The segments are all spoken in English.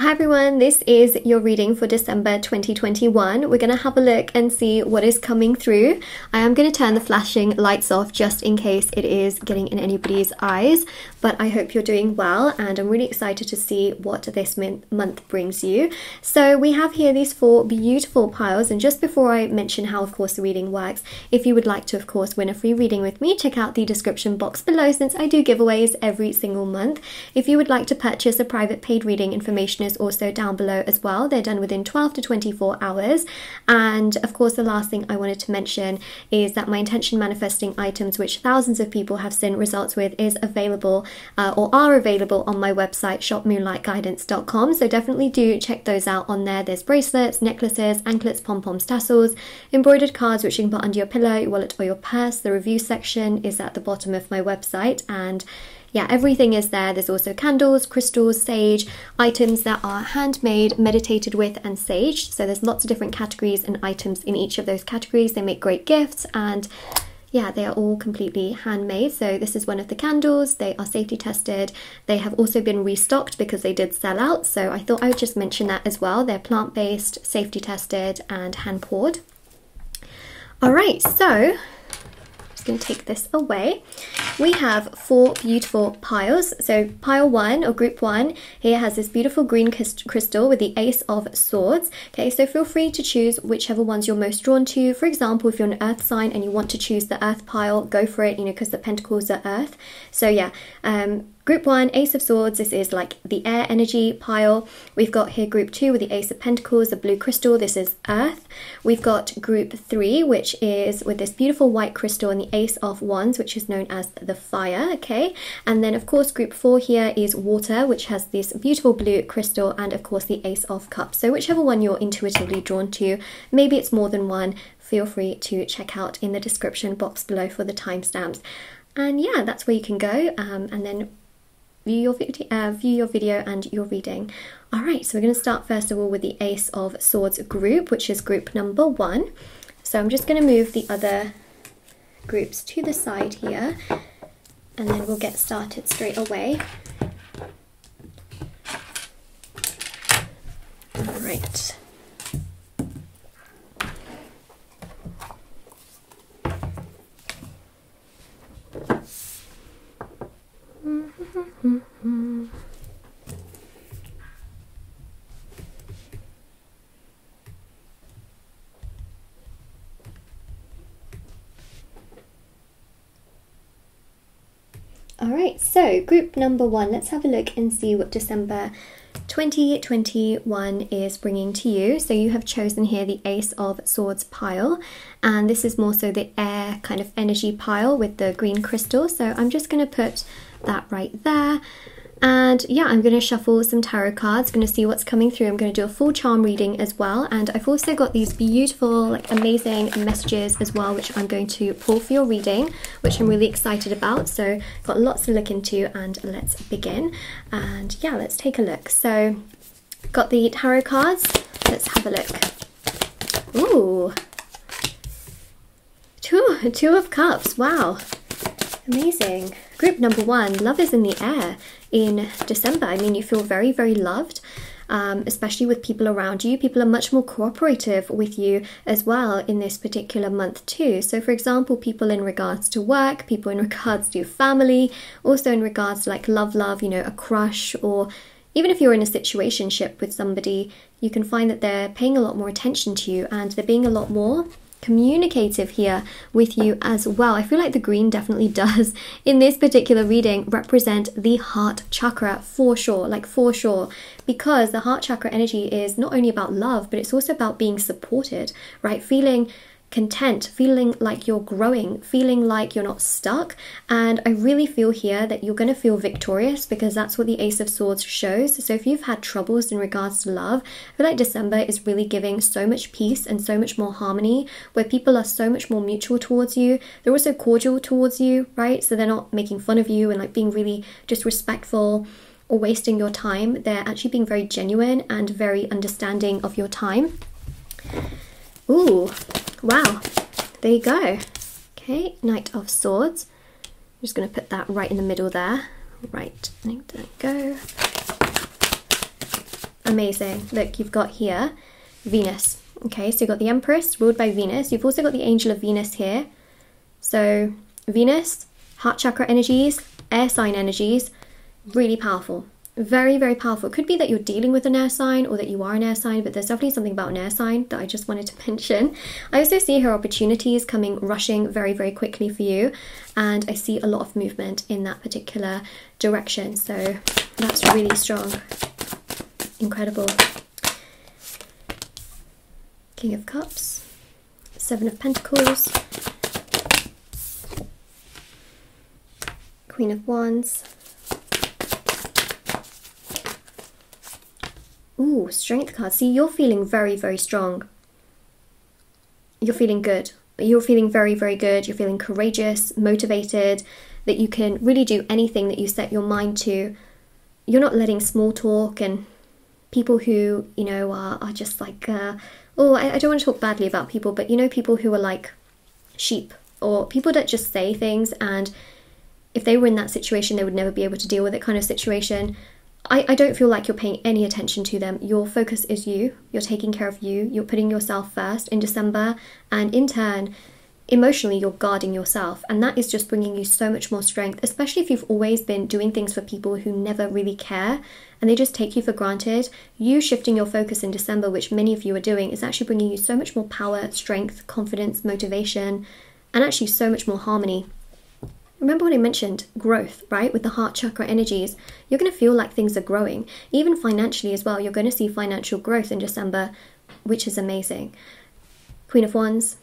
Hi everyone, this is your reading for December 2021. We're going to have a look and see what is coming through. I am going to turn the flashing lights off just in case it is getting in anybody's eyes, but I hope you're doing well and I'm really excited to see what this month brings you. So we have here these four beautiful piles, and just before I mention how of course the reading works, if you would like to of course win a free reading with me, check out the description box below since I do giveaways every single month. If you would like to purchase a private paid reading, information is also down below as well. They're done within 12 to 24 hours. And of course the last thing I wanted to mention is that my intention manifesting items, which thousands of people have seen results with, is available or are available on my website shopmoonlightguidance.com, so definitely do check those out on there. There's bracelets, necklaces, anklets, pom-poms, tassels, embroidered cards which you can put under your pillow, your wallet or your purse. The review section is at the bottom of my website, and yeah, everything is there. There's also candles, crystals, sage, items that are handmade, meditated with, and saged. So there's lots of different categories and items in each of those categories. They make great gifts, and yeah, they are all completely handmade. So this is one of the candles. They are safety tested. They have also been restocked because they did sell out. So I thought I would just mention that as well. They're plant-based, safety tested, and hand poured. All right, so going to take this away. We have four beautiful piles. So pile one, or group one, here has this beautiful green crystal with the Ace of Swords. Okay, so feel free to choose whichever ones you're most drawn to. For example, if you're an earth sign and you want to choose the earth pile, go for it, you know, because the pentacles are earth. So yeah, group one, Ace of Swords, this is like the air energy pile. We've got here group two with the Ace of Pentacles, the blue crystal, this is earth. We've got group three, which is with this beautiful white crystal and the Ace of Wands, which is known as the fire, okay? And then of course group four here is water, which has this beautiful blue crystal, and of course the Ace of Cups. So whichever one you're intuitively drawn to, maybe it's more than one, feel free to check out in the description box below for the timestamps. And yeah, that's where you can go and then view your video and your reading. All right, so we're going to start first of all with the Ace of Swords group, which is group number one. So I'm just going to move the other groups to the side here, and then we'll get started straight away. All right. Alright, so group number one, let's have a look and see what December 2021 is bringing to you. So you have chosen here the Ace of Swords pile, and this is more so the air kind of energy pile with the green crystal. So I'm just going to put that right there. And yeah, I'm going to shuffle some tarot cards, going to see what's coming through. I'm going to do a full charm reading as well, and I've also got these beautiful, like amazing messages as well, which I'm going to pull for your reading, which I'm really excited about. So got lots to look into, and let's begin. And yeah, let's take a look. So got the tarot cards, let's have a look. Ooh, two of cups, wow, amazing. Group number one, love is in the air in December. I mean, you feel very, very loved, especially with people around you. People are much more cooperative with you as well in this particular month too. So for example, people in regards to work, people in regards to family, also in regards to like love, you know, a crush, or even if you're in a situationship with somebody, you can find that they're paying a lot more attention to you and they're being a lot more communicative here with you as well. I feel like the green definitely does in this particular reading represent the heart chakra for sure, like for sure, because the heart chakra energy is not only about love, but it's also about being supported, right? Feeling content, feeling like you're growing, feeling like you're not stuck. And I really feel here that you're going to feel victorious, because that's what the Ace of Swords shows. So if you've had troubles in regards to love, I feel like December is really giving so much peace and so much more harmony, where people are so much more mutual towards you. They're also cordial towards you, right? So they're not making fun of you and like being really disrespectful or wasting your time. They're actually being very genuine and very understanding of your time. Ooh, wow, there you go. Okay, Knight of Swords. I'm just going to put that right in the middle there. Right, there we go. amazing. Look, you've got here Venus. Okay, so you've got the Empress ruled by Venus. You've also got the Angel of Venus here. So Venus, heart chakra energies, air sign energies, really powerful. Very, very powerful. It could be that you're dealing with an air sign or that you are an air sign, but there's definitely something about an air sign that I just wanted to mention. I also see here opportunities coming, rushing very, very quickly for you. And I see a lot of movement in that particular direction. So that's really strong. Incredible. King of Cups, Seven of Pentacles, Queen of Wands. Ooh, Strength card. See, you're feeling very, very strong. You're feeling good. You're feeling very, very good. You're feeling courageous, motivated, that you can really do anything that you set your mind to. You're not letting small talk and people who, you know, are just like, I don't want to talk badly about people, but you know, people who are like sheep, or people that just say things, and if they were in that situation, they would never be able to deal with it kind of situation. I don't feel like you're paying any attention to them. Your focus is you. You're taking care of you. You're putting yourself first in December, and in turn, emotionally, you're guarding yourself, and that is just bringing you so much more strength, especially if you've always been doing things for people who never really care and they just take you for granted. You shifting your focus in December, which many of you are doing, is actually bringing you so much more power, strength, confidence, motivation, and actually so much more harmony. Remember what I mentioned, growth, right? With the heart chakra energies, you're going to feel like things are growing. Even financially as well, you're going to see financial growth in December, which is amazing. Queen of Wands.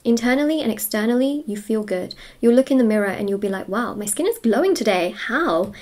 Internally and externally, you feel good. You'll look in the mirror and you'll be like, wow, my skin is glowing today. How?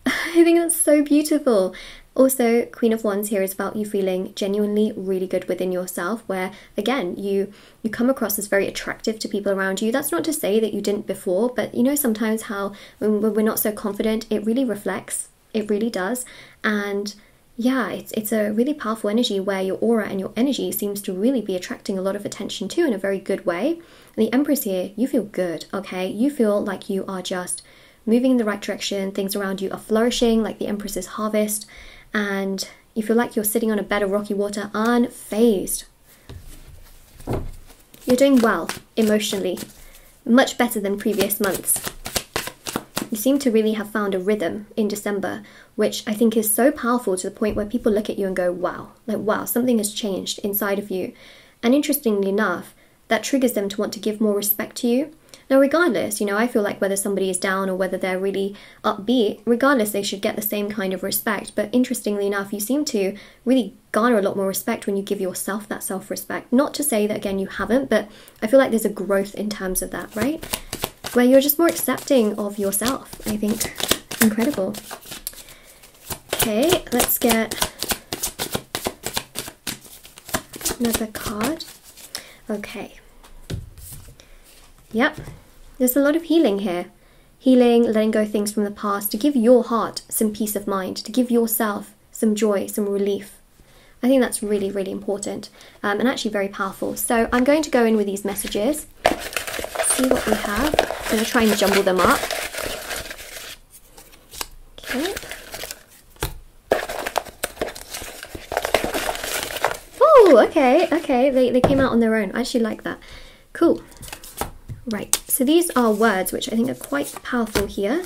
I think that's so beautiful. Also, Queen of Wands here is about you feeling genuinely really good within yourself, where, again, you come across as very attractive to people around you. That's not to say that you didn't before, but you know sometimes how when we're not so confident, it really reflects. It really does. And yeah, it's a really powerful energy where your aura and your energy seems to really be attracting a lot of attention to in a very good way. And the Empress here, you feel good, okay? You feel like you are just moving in the right direction. Things around you are flourishing, like the Empress's harvest. And you feel like you're sitting on a bed of rocky water, unfazed. You're doing well emotionally, much better than previous months. You seem to really have found a rhythm in December, which I think is so powerful to the point where people look at you and go, wow, like, wow, something has changed inside of you. And interestingly enough, that triggers them to want to give more respect to you. Now, regardless, you know, I feel like whether somebody is down or whether they're really upbeat, regardless, they should get the same kind of respect. But interestingly enough, you seem to really garner a lot more respect when you give yourself that self-respect. Not to say that, again, you haven't, but I feel like there's a growth in terms of that, right? Where you're just more accepting of yourself, I think. Incredible. Okay, let's get another card. Okay. Yep. There's a lot of healing here. Healing, letting go of things from the past, to give your heart some peace of mind, to give yourself some joy, some relief. I think that's really, really important and actually very powerful. So I'm going to go in with these messages, see what we have. I'm going to try and jumble them up. Okay. Oh, okay. They came out on their own. I actually like that. Cool. Right, so these are words which I think are quite powerful here.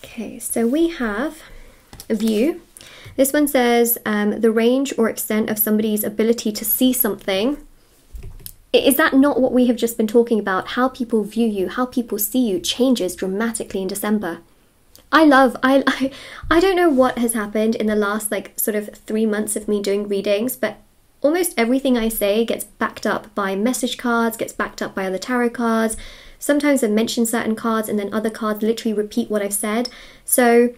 Okay, so we have a view. This one says the range or extent of somebody's ability to see something. Is that not what we have just been talking about? How people view you, how people see you changes dramatically in December. I don't know what has happened in the last like sort of 3 months of me doing readings, but almost everything I say gets backed up by message cards, gets backed up by other tarot cards. Sometimes I mention certain cards and then other cards literally repeat what I've said. So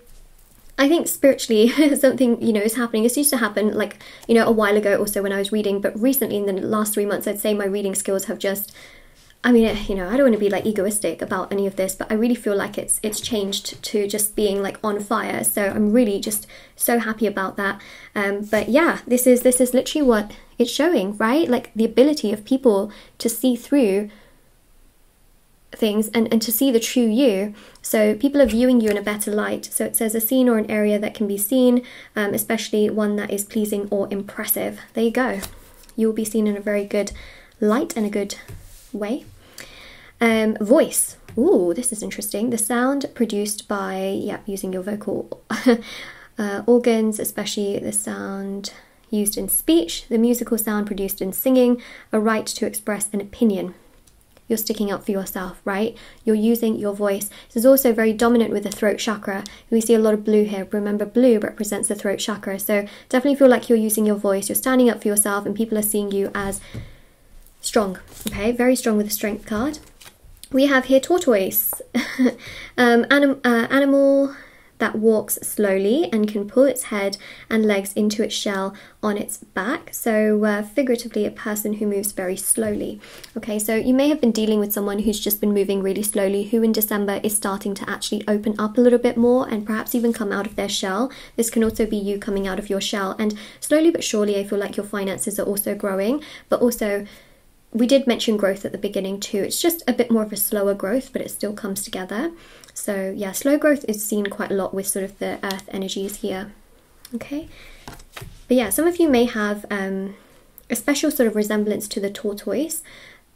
I think spiritually something, you know, is happening. This used to happen like, you know, a while ago also when I was reading, but recently in the last 3 months, I'd say my reading skills have just, I mean, you know, I don't want to be like egoistic about any of this, but I really feel like it's changed to just being like on fire. So I'm really just so happy about that. But yeah, this is literally what it's showing, right? Like the ability of people to see through things and to see the true you. So people are viewing you in a better light. So it says a scene or an area that can be seen, especially one that is pleasing or impressive. There you go. You will be seen in a very good light and a good way. Voice. Ooh, this is interesting. The sound produced by, using your vocal organs, especially the sound used in speech, the musical sound produced in singing, a right to express an opinion. You're sticking up for yourself, right? You're using your voice. This is also very dominant with the throat chakra. We see a lot of blue here. Remember, blue represents the throat chakra. So definitely feel like you're using your voice. You're standing up for yourself and people are seeing you as strong, okay? Very strong with the strength card. We have here tortoise, animal that walks slowly and can pull its head and legs into its shell on its back. So figuratively, a person who moves very slowly. Okay, so you may have been dealing with someone who's just been moving really slowly, who in December is starting to actually open up a little bit more and perhaps even come out of their shell. This can also be you coming out of your shell, and slowly but surely I feel like your finances are also growing, but also we did mention growth at the beginning too. It's just a bit more of a slower growth, but it still comes together. So yeah, slow growth is seen quite a lot with sort of the earth energies here. Okay, but yeah, some of you may have a special sort of resemblance to the tortoise.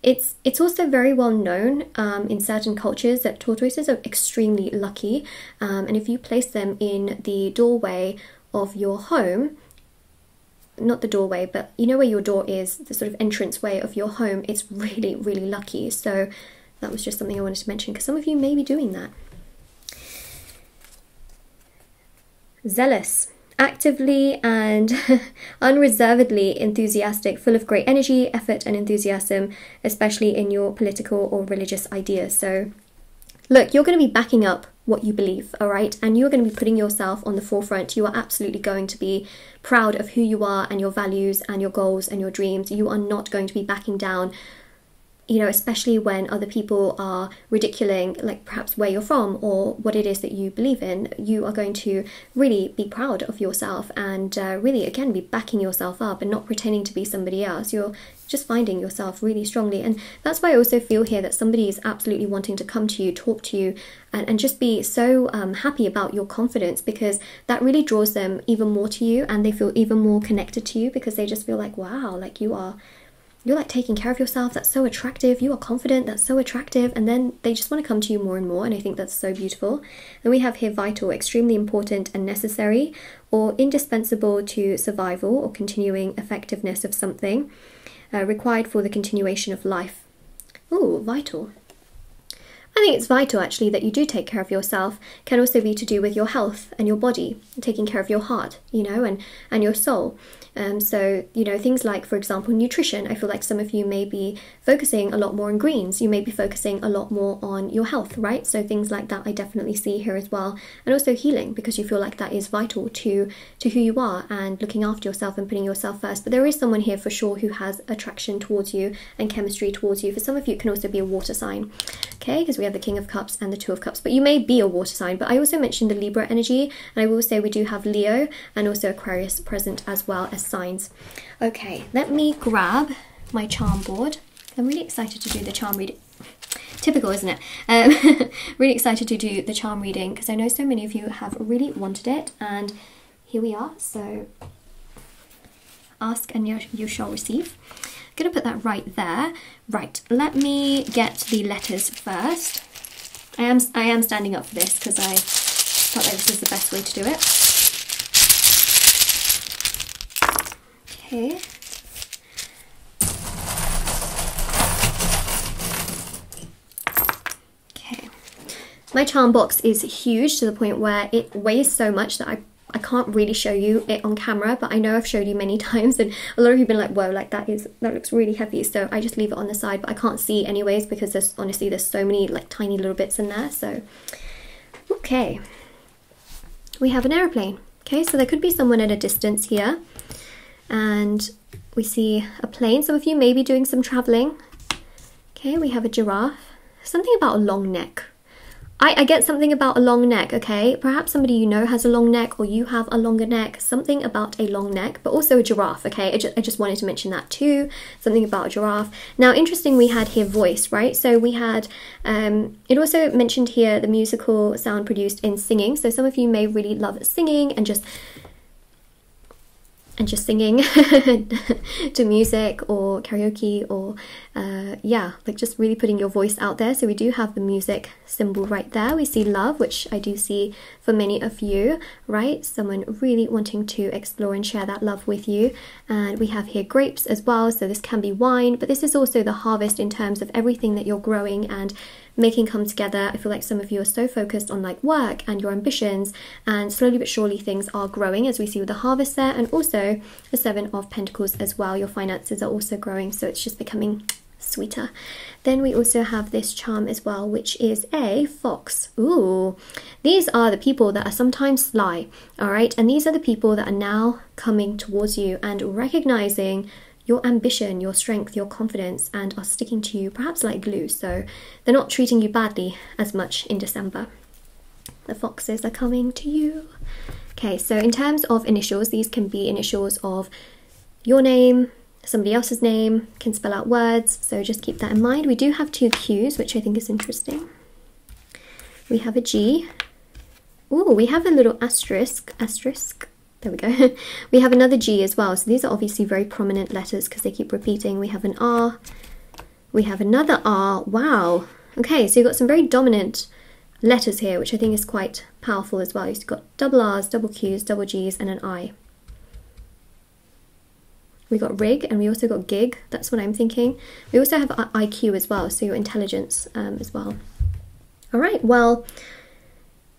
It's also very well known in certain cultures that tortoises are extremely lucky, and if you place them in the doorway of your home, not the doorway, but you know where your door is, the sort of entranceway of your home, it's really, really lucky. So that was just something I wanted to mention because some of you may be doing that. Zealous, actively and unreservedly enthusiastic, full of great energy, effort and enthusiasm, especially in your political or religious ideas. So look, you're going to be backing up what you believe, all right? And you're going to be putting yourself on the forefront. You are absolutely going to be proud of who you are and your values and your goals and your dreams. You are not going to be backing down, you know, especially when other people are ridiculing, like perhaps where you're from or what it is that you believe in. You are going to really be proud of yourself and really, again, be backing yourself up and not pretending to be somebody else. You're just finding yourself really strongly. And that's why I also feel here that somebody is absolutely wanting to come to you, talk to you, and just be so happy about your confidence, because that really draws them even more to you and they feel even more connected to you because they just feel like, wow, like you're like taking care of yourself, that's so attractive, you are confident, that's so attractive, and then they just want to come to you more and more, and I think that's so beautiful. And we have here vital, extremely important and necessary, or indispensable to survival or continuing effectiveness of something, required for the continuation of life. Oh, vital. I think it's vital actually that you do take care of yourself. Can also be to do with your health and your body, taking care of your heart, you know, and your soul. So, you know, things like, for example, nutrition. I feel like some of you may be focusing a lot more on greens. You may be focusing a lot more on your health, right? So things like that I definitely see here as well. And also healing, because you feel like that is vital to who you are and looking after yourself and putting yourself first. But there is someone here for sure who has attraction towards you and chemistry towards you. For some of you, it can also be a water sign, okay? Because we have the King of Cups and the Two of Cups. But you may be a water sign. But I also mentioned the Libra energy. And I will say we do have Leo and also Aquarius present as well as signs. Okay, let me grab my charm board. I'm really excited to do the charm reading. Typical, isn't it? Really excited to do the charm reading because I know so many of you have really wanted it, and here we are. So ask and you shall receive. I'm gonna put that right there. Right, let me get the letters first. I am standing up for this because I felt like this is the best way to do it. Okay. Okay. My charm box is huge to the point where it weighs so much that I can't really show you it on camera, but I know I've showed you many times and a lot of you have been like, whoa, like that looks really heavy. So I just leave it on the side, but I can't see anyways because there's so many like tiny little bits in there. So, okay. We have an aeroplane. Okay, so there could be someone at a distance here. And we see a plane. Some of you may be doing some traveling. Okay, we have a giraffe. Something about a long neck. I get something about a long neck, okay? Perhaps somebody you know has a long neck, or you have a longer neck. Something about a long neck, but also a giraffe, okay? I just wanted to mention that too. Something about a giraffe. Now, interesting, we had here voice, right? So we had, it also mentioned here the musical sound produced in singing. So some of you may really love singing and just singing to music or karaoke, or yeah, like just really putting your voice out there. So we do have the music symbol right there. We see love, which I do see for many of you, right? Someone really wanting to explore and share that love with you. And we have here grapes as well, so this can be wine, but this is also the harvest in terms of everything that you're growing and making come together. I feel like some of you are so focused on like work and your ambitions, and slowly but surely things are growing, as we see with the harvest there, and also the 7 of Pentacles as well. Your finances are also growing, so it's just becoming sweeter. Then we also have this charm as well, which is a fox. Ooh, these are the people that are sometimes sly, all right? And these are the people that are now coming towards you and recognizing your ambition, your strength, your confidence, and are sticking to you, perhaps like glue. So they're not treating you badly as much in December. The foxes are coming to you. Okay, so in terms of initials, these can be initials of your name, somebody else's name, can spell out words, so just keep that in mind. We do have 2 Qs, which I think is interesting. We have a G. Ooh, we have a little asterisk. There we go. We have another G as well. So these are obviously very prominent letters because they keep repeating. We have an R. We have another R. Wow. Okay, so you've got some very dominant letters here, which I think is quite powerful as well. You've got double R's, double Q's, double G's, and an I. We got rig, and we also got gig. That's what I'm thinking. We also have IQ as well, so your intelligence as well. All right, well,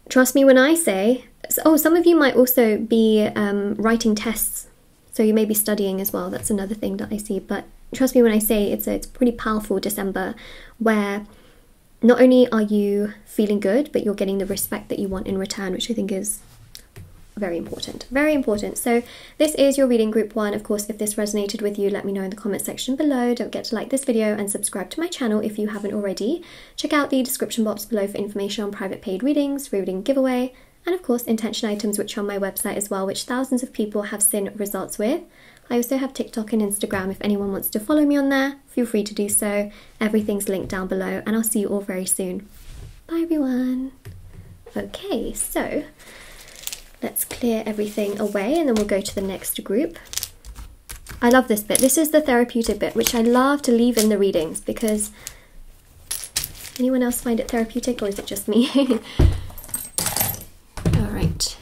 trust me when I say, oh, some of you might also be writing tests, so you may be studying as well. That's another thing that I see, but trust me when I say it's pretty powerful December, where not only are you feeling good, but you're getting the respect that you want in return, which I think is very important. Very important. So this is your reading group 1. Of course, if this resonated with you, let me know in the comment section below. Don't forget to like this video and subscribe to my channel if you haven't already. Check out the description box below for information on private paid readings, free reading giveaway, and of course intention items, which are on my website as well, which thousands of people have seen results with. I also have TikTok and Instagram. If anyone wants to follow me on there, feel free to do so. Everything's linked down below, and I'll see you all very soon. Bye everyone. Okay, so let's clear everything away and then we'll go to the next group. I love this bit. This is the therapeutic bit, which I love to leave in the readings, because anyone else find it therapeutic, or is it just me? All right.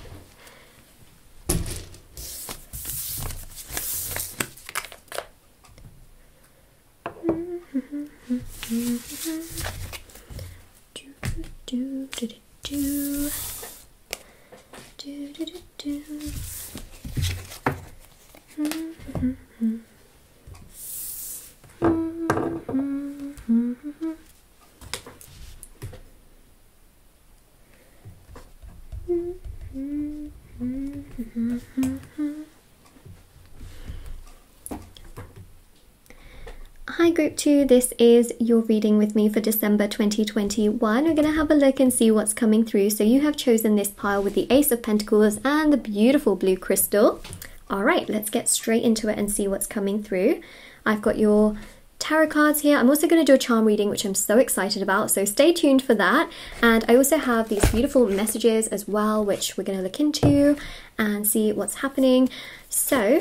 Hi group 2, this is your reading with me for December 2021. We're going to have a look and see what's coming through. So you have chosen this pile with the Ace of Pentacles and the beautiful blue crystal. All right, let's get straight into it and see what's coming through. I've got your tarot cards here. I'm also going to do a charm reading, which I'm so excited about, so stay tuned for that. And I also have these beautiful messages as well, which we're going to look into and see what's happening. So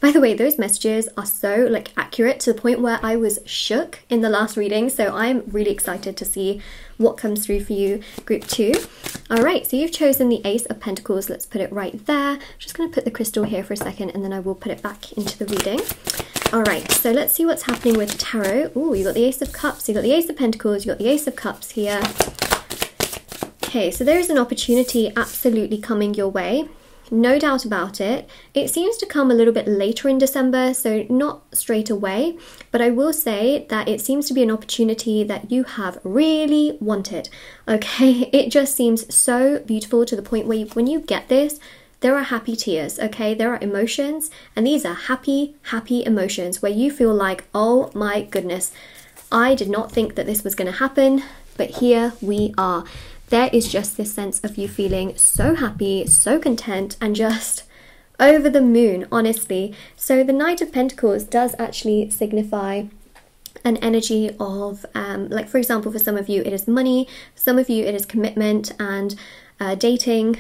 by the way, those messages are so like accurate to the point where I was shook in the last reading. So I'm really excited to see what comes through for you, group 2. All right, so you've chosen the Ace of Pentacles. Let's put it right there. Just going to put the crystal here for a second, and then I will put it back into the reading. All right, so let's see what's happening with tarot. Oh, you got the Ace of Cups, you got the Ace of Pentacles, you got the Ace of Cups here. Okay, so there is an opportunity absolutely coming your way. No doubt about it. It seems to come a little bit later in December, so not straight away, but I will say that it seems to be an opportunity that you have really wanted. Okay, it just seems so beautiful to the point where when you get this, there are happy tears, okay? There are emotions, and these are happy, happy emotions where you feel like, oh my goodness, I did not think that this was going to happen. but here we are. There is just this sense of you feeling so happy, so content, and just over the moon, honestly. So the Knight of Pentacles does actually signify an energy of, like for example, for some of you it is money, for some of you it is commitment and dating,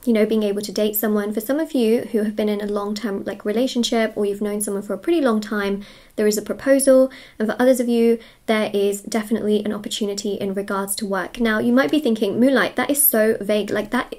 you know, being able to date someone. For some of you who have been in a long-term like relationship, or you've known someone for a pretty long time, there is a proposal. And for others of you, there is definitely an opportunity in regards to work. Now you might be thinking, Moonlight, that is so vague, like that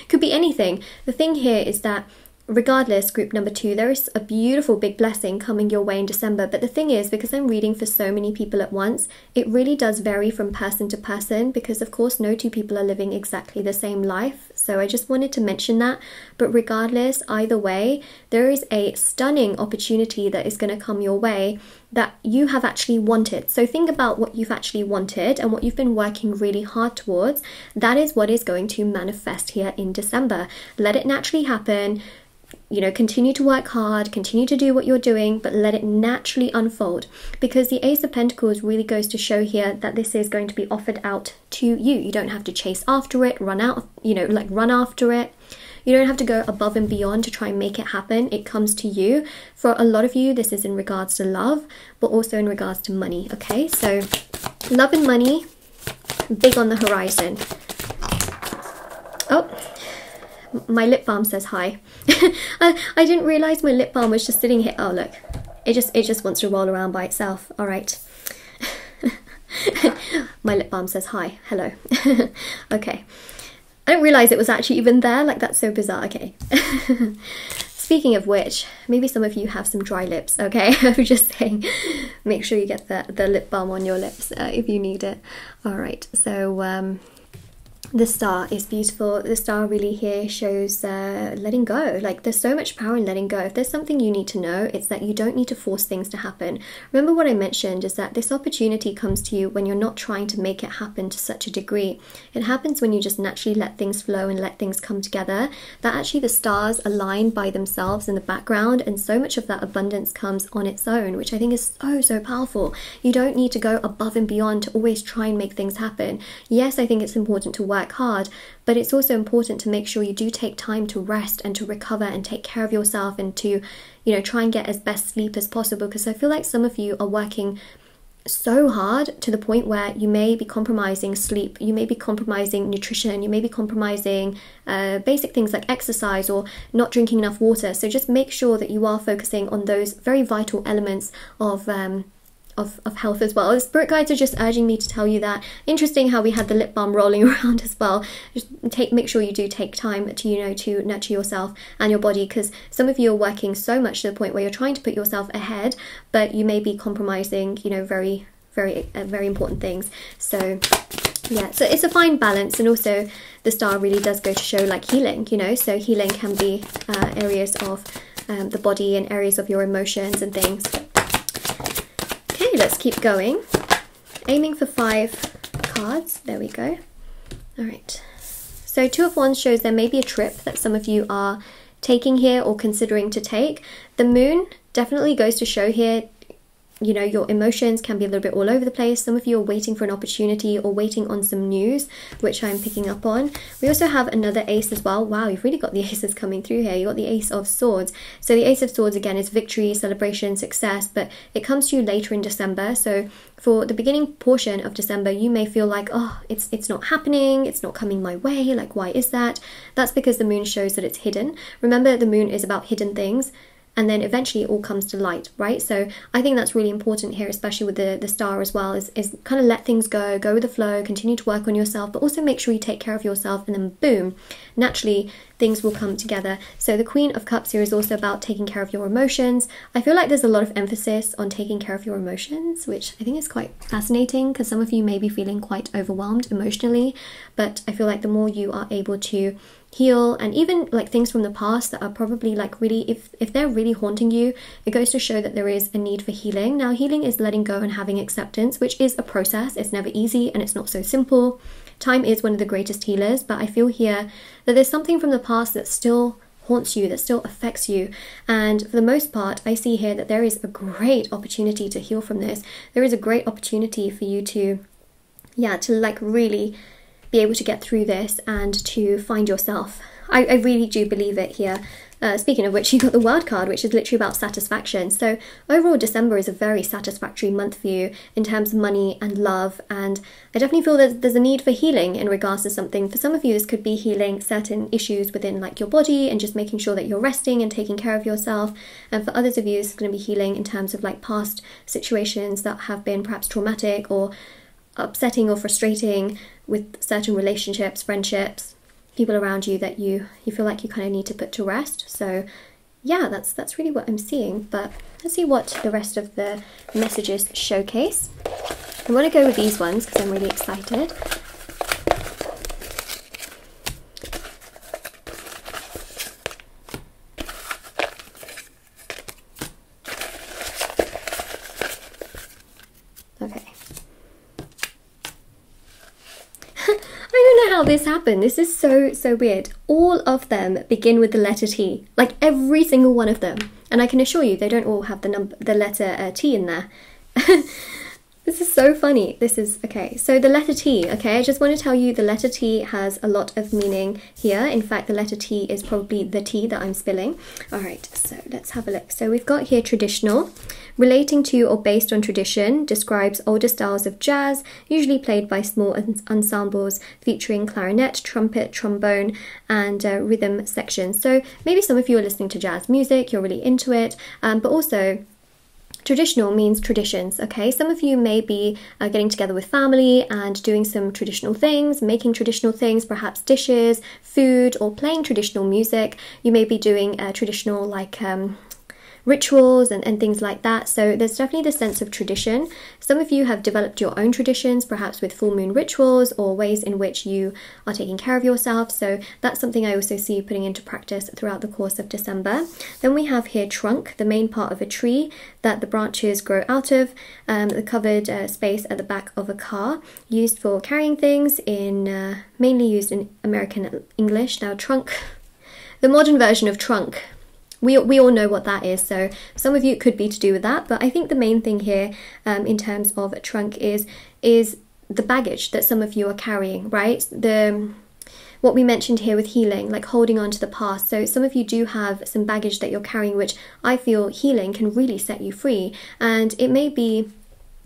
could be anything. The thing here is that regardless, group number 2, there is a beautiful big blessing coming your way in December. But the thing is, because I'm reading for so many people at once, it really does vary from person to person, because of course no two people are living exactly the same life. So I just wanted to mention that. But regardless, either way, there is a stunning opportunity that is going to come your way that you have actually wanted. So think about what you've actually wanted and what you've been working really hard towards. That is what is going to manifest here in December. Let it naturally happen. You know, continue to work hard, continue to do what you're doing, but let it naturally unfold, because the Ace of Pentacles really goes to show here that this is going to be offered out to you. You don't have to chase after it, run after it. You don't have to go above and beyond to try and make it happen. It comes to you. For a lot of you, this is in regards to love, but also in regards to money, okay? So love and money, big on the horizon. Oh, my lip balm says hi. I didn't realize my lip balm was just sitting here. Oh look, it just wants to roll around by itself. All right. My lip balm says hi. Hello. Okay. I didn't realize it was actually even there. Like, that's so bizarre. Okay. Speaking of which, maybe some of you have some dry lips, okay? I'm just saying, make sure you get the lip balm on your lips if you need it. All right, so the star is beautiful. The star really here shows letting go. Like, there's so much power in letting go. If there's something you need to know, it's that you don't need to force things to happen. Remember what I mentioned is that this opportunity comes to you when you're not trying to make it happen to such a degree. It happens when you just naturally let things flow and let things come together. That actually the stars align by themselves in the background, and so much of that abundance comes on its own, which I think is so powerful. You don't need to go above and beyond to always try and make things happen. Yes, I think it's important to work hard, but it's also important to make sure you do take time to rest and to recover and take care of yourself, and to, you know, try and get as best sleep as possible, because I feel like some of you are working so hard to the point where you may be compromising sleep, you may be compromising nutrition, you may be compromising basic things like exercise or not drinking enough water. So just make sure that you are focusing on those very vital elements of health as well. The spirit guides are just urging me to tell you that. Interesting how we had the lip balm rolling around as well. Just make sure you do take time to, you know, to nurture yourself and your body, because some of you are working so much to the point where you're trying to put yourself ahead, but you may be compromising, you know, very important things. So yeah, so it's a fine balance. And also the star really does go to show like healing, you know, so healing can be areas of the body and areas of your emotions and things. Okay, let's keep going. Aiming for 5 cards. There we go. All right. So 2 of Wands shows there may be a trip that some of you are taking here or considering to take. The moon definitely goes to show here, you know, your emotions can be a little bit all over the place. Some of you are waiting for an opportunity or waiting on some news, which I'm picking up on. We also have another ace as well. Wow, you've really got the aces coming through here. You got the Ace of Swords. So the Ace of Swords again is victory, celebration, success, but it comes to you later in December. So for the beginning portion of December, you may feel like, oh, it's not happening, it's not coming my way. Like, why is that? That's because the moon shows that it's hidden. Remember, the moon is about hidden things. And then eventually it all comes to light, right? So I think that's really important here, especially with the star as well, is kind of let things go with the flow, continue to work on yourself, but also make sure you take care of yourself, and then boom, naturally things will come together. So the Queen of Cups here is also about taking care of your emotions. I feel like there's a lot of emphasis on taking care of your emotions, which I think is quite fascinating, because some of you may be feeling quite overwhelmed emotionally, but I feel like the more you are able to heal, and even like things from the past that are probably like really, if they're really haunting you, it goes to show that there is a need for healing. Now, healing is letting go and having acceptance, which is a process. It's never easy and it's not so simple. Time is one of the greatest healers, but I feel here that there's something from the past that still haunts you, that still affects you, and for the most part I see here that there is a great opportunity to heal from this. There is a great opportunity for you to yeah, to like really be able to get through this and to find yourself. I really do believe it here. Speaking of which, you got the World card, which is literally about satisfaction. So overall, December is a very satisfactory month for you in terms of money and love. And I definitely feel that there's a need for healing in regards to something. For some of you, this could be healing certain issues within like your body and just making sure that you're resting and taking care of yourself. And for others of you, it's going to be healing in terms of like past situations that have been perhaps traumatic or upsetting or frustrating with certain relationships, friendships, people around you that you feel like you kind of need to put to rest. So yeah, that's really what I'm seeing. But let's see what the rest of the messages showcase. I want to go with these ones because I'm really excited. Okay. I don't know how this happened. This is so weird. All of them begin with the letter T, like every single one of them. And I can assure you, they don't all have the letter T in there. This is so funny. This is, okay, so the letter T, okay, I just want to tell you the letter T has a lot of meaning here. In fact, the letter T is probably the tea that I'm spilling. All right, so let's have a look. So we've got here traditional, relating to or based on tradition, describes older styles of jazz, usually played by small ensembles featuring clarinet, trumpet, trombone, and rhythm sections. So maybe some of you are listening to jazz music, you're really into it, but also traditional means traditions, okay? Some of you may be getting together with family and doing some traditional things, making traditional things, perhaps dishes, food, or playing traditional music. You may be doing traditional like rituals and things like that. So there's definitely this sense of tradition. Some of you have developed your own traditions, perhaps with full moon rituals or ways in which you are taking care of yourself. So that's something I also see you putting into practice throughout the course of December. Then we have here trunk, the main part of a tree that the branches grow out of, the covered space at the back of a car, used for carrying things, in mainly used in American English. Now trunk, the modern version of trunk, we all know what that is, so some of you it could be to do with that, but I think the main thing here in terms of a trunk is the baggage that some of you are carrying, right? What we mentioned here with healing, like holding on to the past. So some of you do have some baggage that you're carrying, which I feel healing can really set you free. And it may be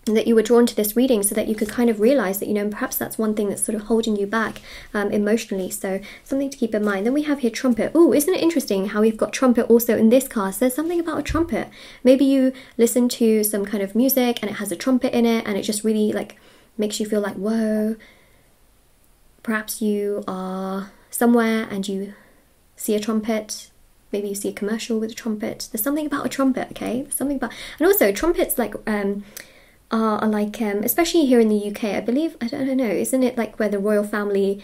that you were drawn to this reading so that you could kind of realize that, you know, perhaps that's one thing that's sort of holding you back emotionally. So something to keep in mind. Then we have here trumpet. Oh, isn't it interesting how we've got trumpet also in this card? There's something about a trumpet. Maybe you listen to some kind of music and it has a trumpet in it and it just really like makes you feel like, whoa. Perhaps you are somewhere and you see a trumpet. Maybe you see a commercial with a trumpet. There's something about a trumpet, okay? There's something about, and also trumpets like are like, especially here in the UK, I believe, I don't know, isn't it like where the royal family,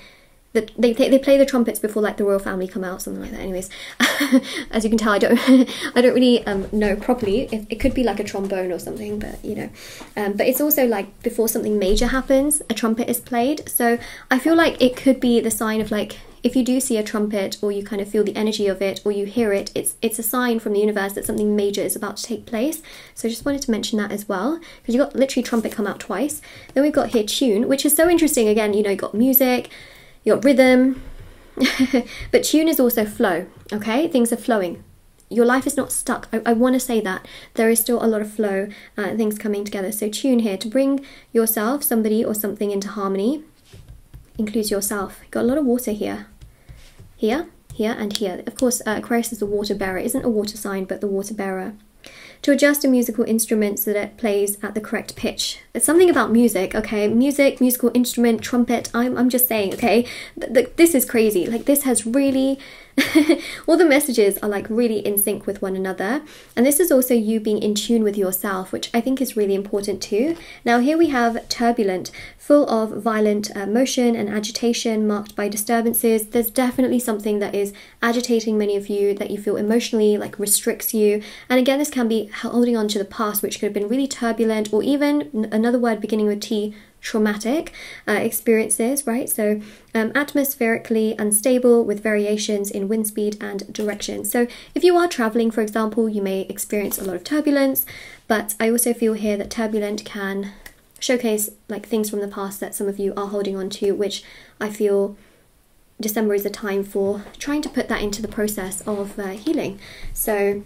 that they play the trumpets before like the royal family come out, something like that. Anyways, as you can tell, I don't really know properly. It could be like a trombone or something, but you know, but it's also like before something major happens, a trumpet is played. So I feel like it could be the sign of like, if you do see a trumpet or you kind of feel the energy of it or you hear it, it's a sign from the universe that something major is about to take place. So I just wanted to mention that as well, because you got literally trumpet come out twice. Then we've got here tune, which is so interesting. Again, you know, you got music, you got rhythm, but tune is also flow, okay? Things are flowing. Your life is not stuck. I want to say that. There is still a lot of flow, things coming together. So tune here to bring yourself, somebody or something into harmony. Includes yourself. Got a lot of water here. Here, here, and here. Of course, Aquarius is the water bearer. Isn't a water sign, but the water bearer. To adjust a musical instrument so that it plays at the correct pitch. It's something about music, okay? Music, musical instrument, trumpet. I'm just saying, okay? This is crazy. Like, this has really... all the messages are like really in sync with one another, and this is also you being in tune with yourself, which I think is really important too. Now here we have turbulent, full of violent motion and agitation, marked by disturbances. There's definitely something that is agitating many of you, that you feel emotionally like restricts you, and again this can be holding on to the past, which could have been really turbulent, or even another word beginning with T, traumatic experiences, right? So atmospherically unstable with variations in wind speed and direction. So if you are traveling, for example, you may experience a lot of turbulence, but I also feel here that turbulent can showcase like things from the past that some of you are holding on to, which I feel December is a time for trying to put that into the process of healing. So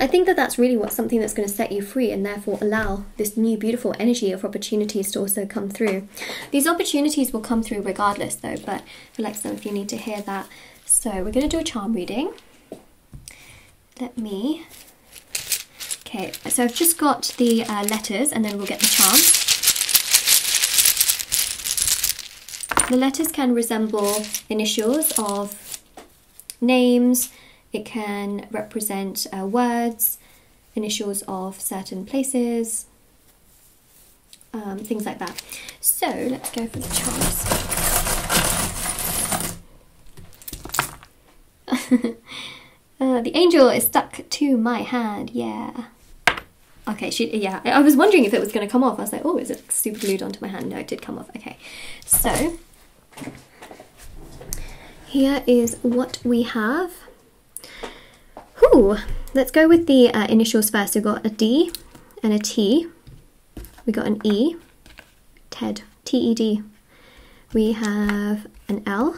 I think that that's really something that's going to set you free, and therefore allow this new beautiful energy of opportunities to also come through. These opportunities will come through regardless though, but Felixstowe, if you need to hear that. So we're going to do a charm reading. Okay, so I've just got the letters, and then we'll get the charm. The letters can resemble initials of names. It can represent words, initials of certain places, things like that. So let's go for the charms. The angel is stuck to my hand, yeah. Okay, yeah, I was wondering if it was going to come off. I was like, oh, is it super glued onto my hand? No, it did come off. Okay, so here is what we have. Ooh, let's go with the initials first. We've got a D and a T. We got an E, TED, T-E-D. We have an L,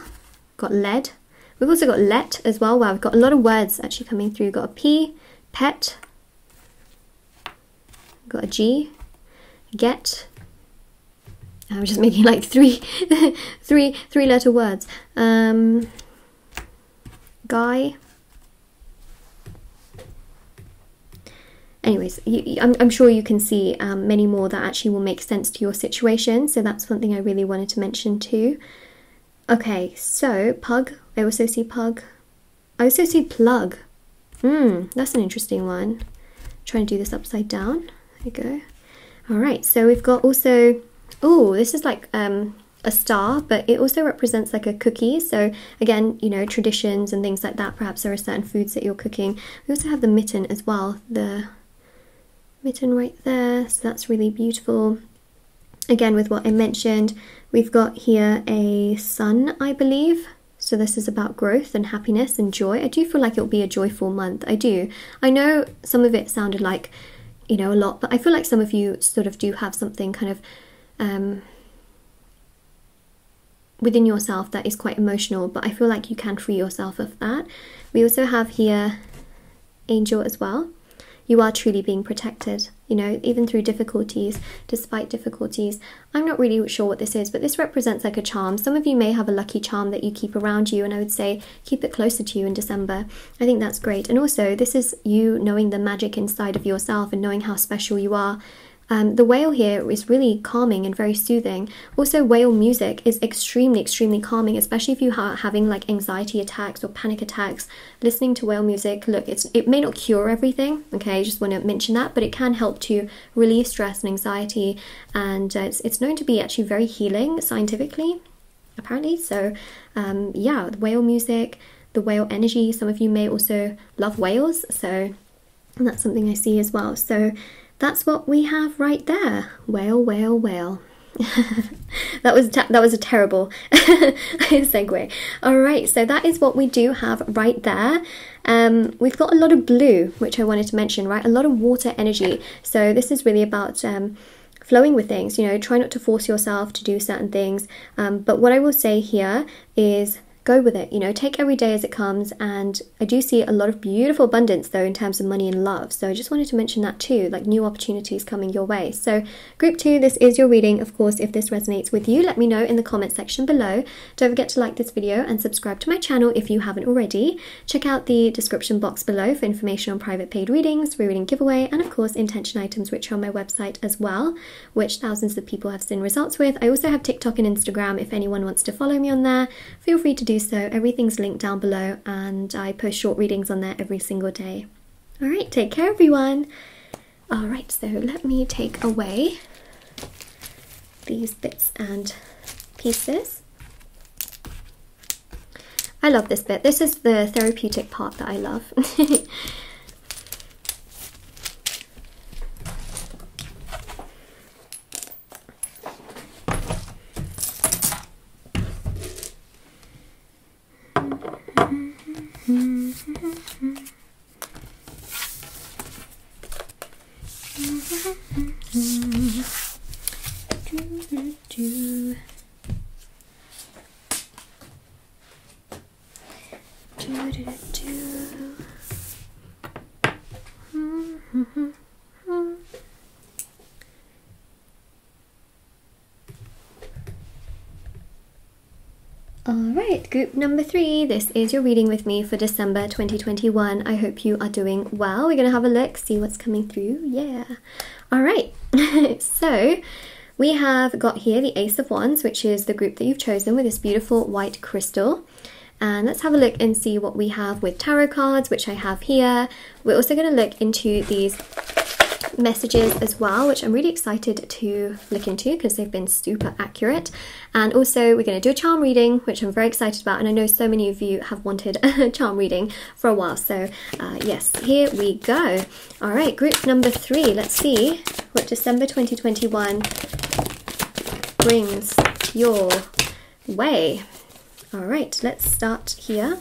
got lead. We've also got let as well. Wow, we've got a lot of words actually coming through. We've got a P, pet. We've got a G, get. I'm just making like three letter words. Guy. Anyways, I'm sure you can see many more that actually will make sense to your situation. So that's something I really wanted to mention too. Okay, so pug. I also see pug. I also see plug. That's an interesting one. Trying to do this upside down. There you go. All right, so we've got also, oh, this is like a star, but it also represents like a cookie. So again, you know, traditions and things like that. Perhaps there are certain foods that you're cooking. We also have the mitten as well. The mitten right there, so that's really beautiful. Again, with what I mentioned, we've got here a sun, I believe. So this is about growth and happiness and joy. I do feel like it'll be a joyful month. I do. I know some of it sounded like, you know, a lot, but I feel like some of you sort of do have something kind of within yourself that is quite emotional, but I feel like you can free yourself of that. We also have here angel as well. You are truly being protected, you know, even through difficulties, despite difficulties. I'm not really sure what this is, but this represents like a charm. Some of you may have a lucky charm that you keep around you, and I would say keep it closer to you in December. I think that's great. And also, this is you knowing the magic inside of yourself and knowing how special you are. The whale here is really calming and very soothing. Also, whale music is extremely calming, especially if you are having like anxiety attacks or panic attacks. Listening to whale music, look, it may not cure everything, okay, I just want to mention that, but it can help to relieve stress and anxiety, and it's known to be actually very healing scientifically, apparently. So yeah, the whale music, the whale energy, some of you may also love whales, so that's something I see as well. So that's what we have right there. Whale, whale, whale. that was a terrible segue. All right, so that is what we do have right there. We've got a lot of blue, which I wanted to mention, right? A lot of water energy. So this is really about flowing with things, you know, try not to force yourself to do certain things. But what I will say here is go with it, you know, take every day as it comes. And I do see a lot of beautiful abundance though in terms of money and love. So I just wanted to mention that too, like new opportunities coming your way. So group 2, this is your reading. Of course, if this resonates with you, let me know in the comment section below. Don't forget to like this video and subscribe to my channel if you haven't already. Check out the description box below for information on private paid readings, free reading giveaway, and of course intention items, which are on my website as well, which thousands of people have seen results with. I also have TikTok and Instagram if anyone wants to follow me on there. Feel free to do so. Everything's linked down below, and I post short readings on there every single day. All right, take care everyone. All right, so let me take away these bits and pieces. I love this bit. This is the therapeutic part that I love. Alright, group number 3, this is your reading with me for December 2021. I hope you are doing well. We're going to have a look, see what's coming through. Yeah. Alright, so we have got here the Ace of Wands, which is the group that you've chosen with this beautiful white crystal. And let's have a look and see what we have with tarot cards, which I have here. We're also going to look into these messages as well, which I'm really excited to look into because they've been super accurate. And also we're going to do a charm reading, which I'm very excited about, and I know so many of you have wanted a charm reading for a while, so yes, here we go. All right, group number 3, let's see what December 2021 brings your way. All right, let's start here.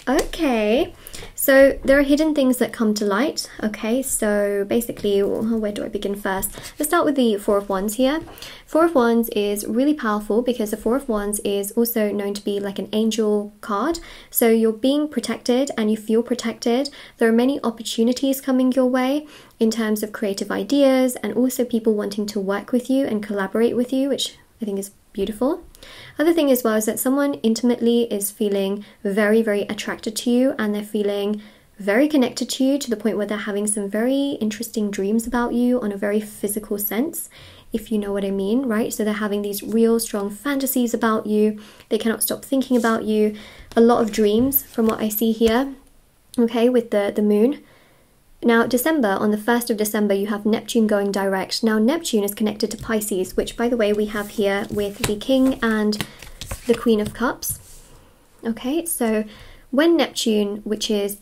Okay, so there are hidden things that come to light. Okay, so basically, where do I begin first? Let's start with the Four of Wands here. Four of Wands is really powerful because the Four of Wands is also known to be like an angel card. So you're being protected and you feel protected. There are many opportunities coming your way in terms of creative ideas and also people wanting to work with you and collaborate with you, which I think is beautiful. Other thing as well is that someone intimately is feeling very, very attracted to you, and they're feeling very connected to you to the point where they're having some very interesting dreams about you on a very physical sense, if you know what I mean, right? So they're having these real strong fantasies about you. They cannot stop thinking about you. A lot of dreams from what I see here, okay, with the moon. Now, December, on the 1st of December, you have Neptune going direct. Now, Neptune is connected to Pisces, which, by the way, we have here with the King and the Queen of Cups. Okay, so when Neptune, which is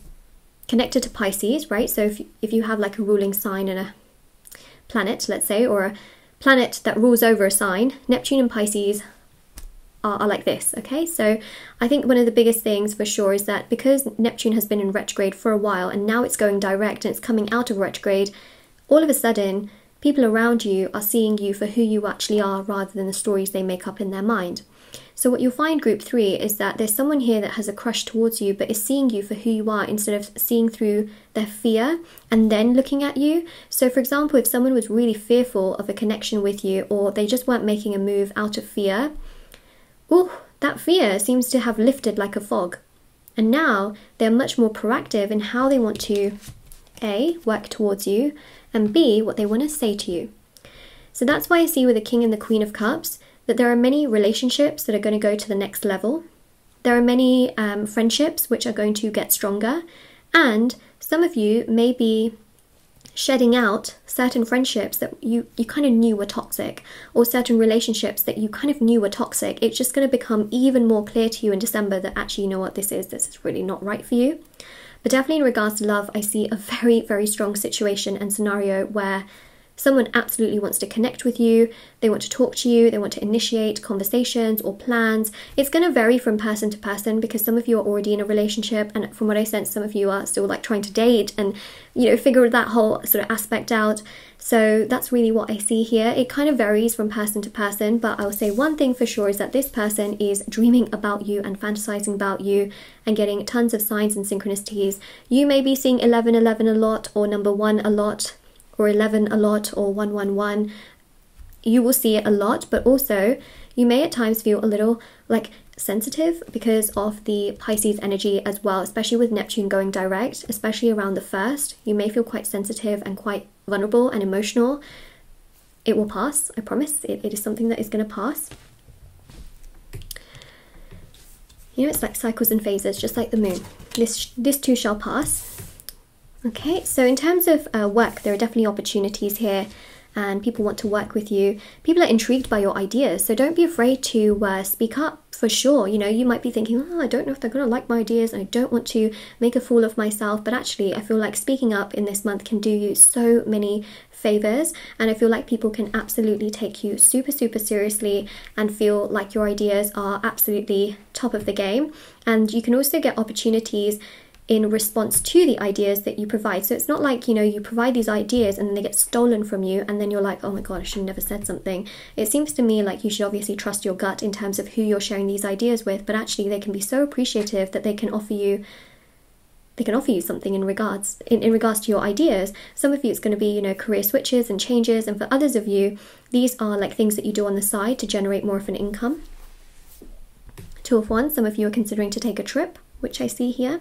connected to Pisces, right? So if you have like a ruling sign and a planet, let's say, or a planet that rules over a sign, Neptune and Pisces are like this, okay? So I think one of the biggest things for sure is that because Neptune has been in retrograde for a while and now it's going direct and it's coming out of retrograde, all of a sudden people around you are seeing you for who you actually are rather than the stories they make up in their mind. So what you'll find, group 3, is that there's someone here that has a crush towards you but is seeing you for who you are instead of seeing through their fear and then looking at you. So for example, if someone was really fearful of a connection with you, or they just weren't making a move out of fear, that fear seems to have lifted like a fog. And now they're much more proactive in how they want to A, work towards you, and B, what they want to say to you. So that's why I see with the King and the Queen of Cups that there are many relationships that are going to go to the next level. There are many friendships which are going to get stronger, and some of you may be shedding out certain friendships that you kind of knew were toxic, or certain relationships that you kind of knew were toxic. It's just going to become even more clear to you in December that actually, you know what, this is really not right for you. But definitely in regards to love, I see a very, very strong situation and scenario where someone absolutely wants to connect with you, they want to talk to you, they want to initiate conversations or plans. It's going to vary from person to person because some of you are already in a relationship, and from what I sense, some of you are still like trying to date and, you know, figure that whole sort of aspect out. So that's really what I see here. It kind of varies from person to person, but I'll say one thing for sure is that this person is dreaming about you and fantasizing about you and getting tons of signs and synchronicities. You may be seeing 1111 a lot, or number 1 a lot, or 11 a lot, or 111. You will see it a lot, but also you may at times feel a little like sensitive because of the Pisces energy as well, especially with Neptune going direct, especially around the 1st. You may feel quite sensitive and quite vulnerable and emotional. It will pass, I promise. It is something that is going to pass. You know, it's like cycles and phases, just like the moon. This too shall pass. Okay, so in terms of work, there are definitely opportunities here and people want to work with you. People are intrigued by your ideas, so don't be afraid to speak up for sure. You know, you might be thinking, oh, I don't know if they're going to like my ideas and I don't want to make a fool of myself, but actually I feel like speaking up in this month can do you so many favors, and I feel like people can absolutely take you super, super seriously and feel like your ideas are absolutely top of the game. And you can also get opportunities in response to the ideas that you provide. So it's not like, you know, you provide these ideas and then they get stolen from you and then you're like, oh my god, I should have never said something. It seems to me like you should obviously trust your gut in terms of who you're sharing these ideas with, but actually they can be so appreciative that they can offer you something in regards to your ideas. Some of you it's going to be, you know, career switches and changes, and for others of you these are like things that you do on the side to generate more of an income. Two of Wands, some of you are considering to take a trip, which I see here.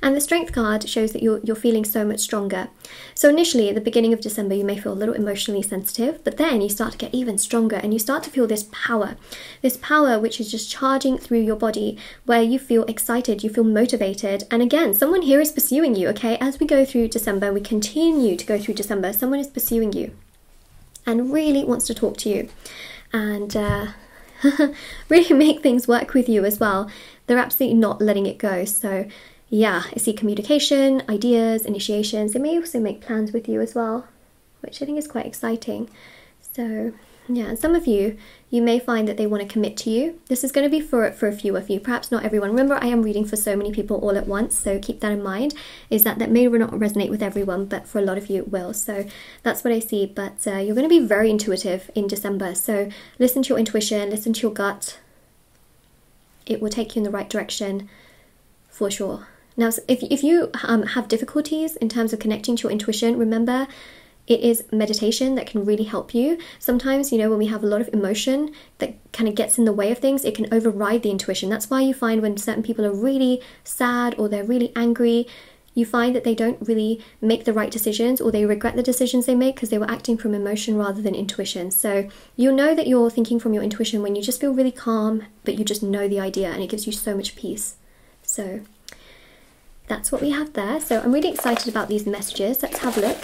And the Strength card shows that you're feeling so much stronger. So initially at the beginning of December you may feel a little emotionally sensitive, but then you start to get even stronger and you start to feel this power which is just charging through your body, where you feel excited, you feel motivated. And again, someone here is pursuing you, okay? As we go through December, we continue to go through December, someone is pursuing you and really wants to talk to you and really make things work with you as well. They're absolutely not letting it go. So yeah, I see communication, ideas, initiations. They may also make plans with you as well, which I think is quite exciting. So yeah, and some of you may find that they want to commit to you. This is going to be for a few of you, perhaps not everyone. Remember, I am reading for so many people all at once, so keep that in mind, is that may not resonate with everyone, but for a lot of you it will. So that's what I see. But you're going to be very intuitive in December. So listen to your intuition, listen to your gut. It will take you in the right direction for sure. Now, if you have difficulties in terms of connecting to your intuition, remember it is meditation that can really help you. Sometimes, you know, when we have a lot of emotion that kind of gets in the way of things, it can override the intuition. That's why you find when certain people are really sad or they're really angry, you find that they don't really make the right decisions, or they regret the decisions they make because they were acting from emotion rather than intuition. So you'll know that you're thinking from your intuition when you just feel really calm, but you just know the idea, and it gives you so much peace. So that's what we have there. So I'm really excited about these messages. Let's have a look.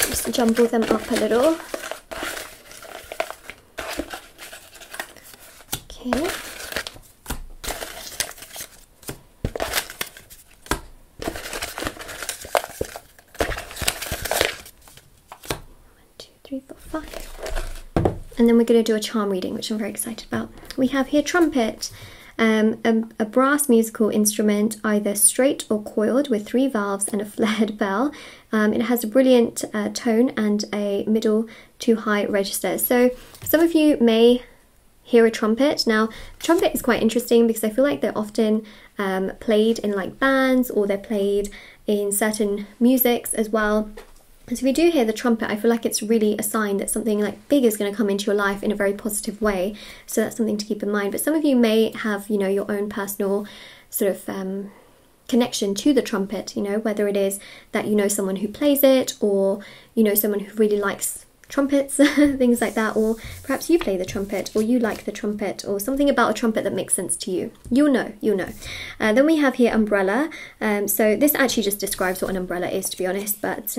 Just jumble them up a little. Okay. 1, 2, 3, 4, 5. And then we're going to do a charm reading, which I'm very excited about. We have here trumpet. A brass musical instrument, either straight or coiled, with 3 valves and a flared bell. It has a brilliant tone and a middle to high register. So some of you may hear a trumpet. Now, trumpet is quite interesting because I feel like they're often played in like bands, or they're played in certain musics as well. And so if you do hear the trumpet, I feel like it's really a sign that something like big is going to come into your life in a very positive way. So that's something to keep in mind. But some of you may have, you know, your own personal sort of connection to the trumpet, you know, whether it is that you know someone who plays it, or you know someone who really likes trumpets, things like that, or perhaps you play the trumpet, or you like the trumpet, or something about a trumpet that makes sense to you. You'll know. Then we have here umbrella. So this actually just describes what an umbrella is, to be honest, but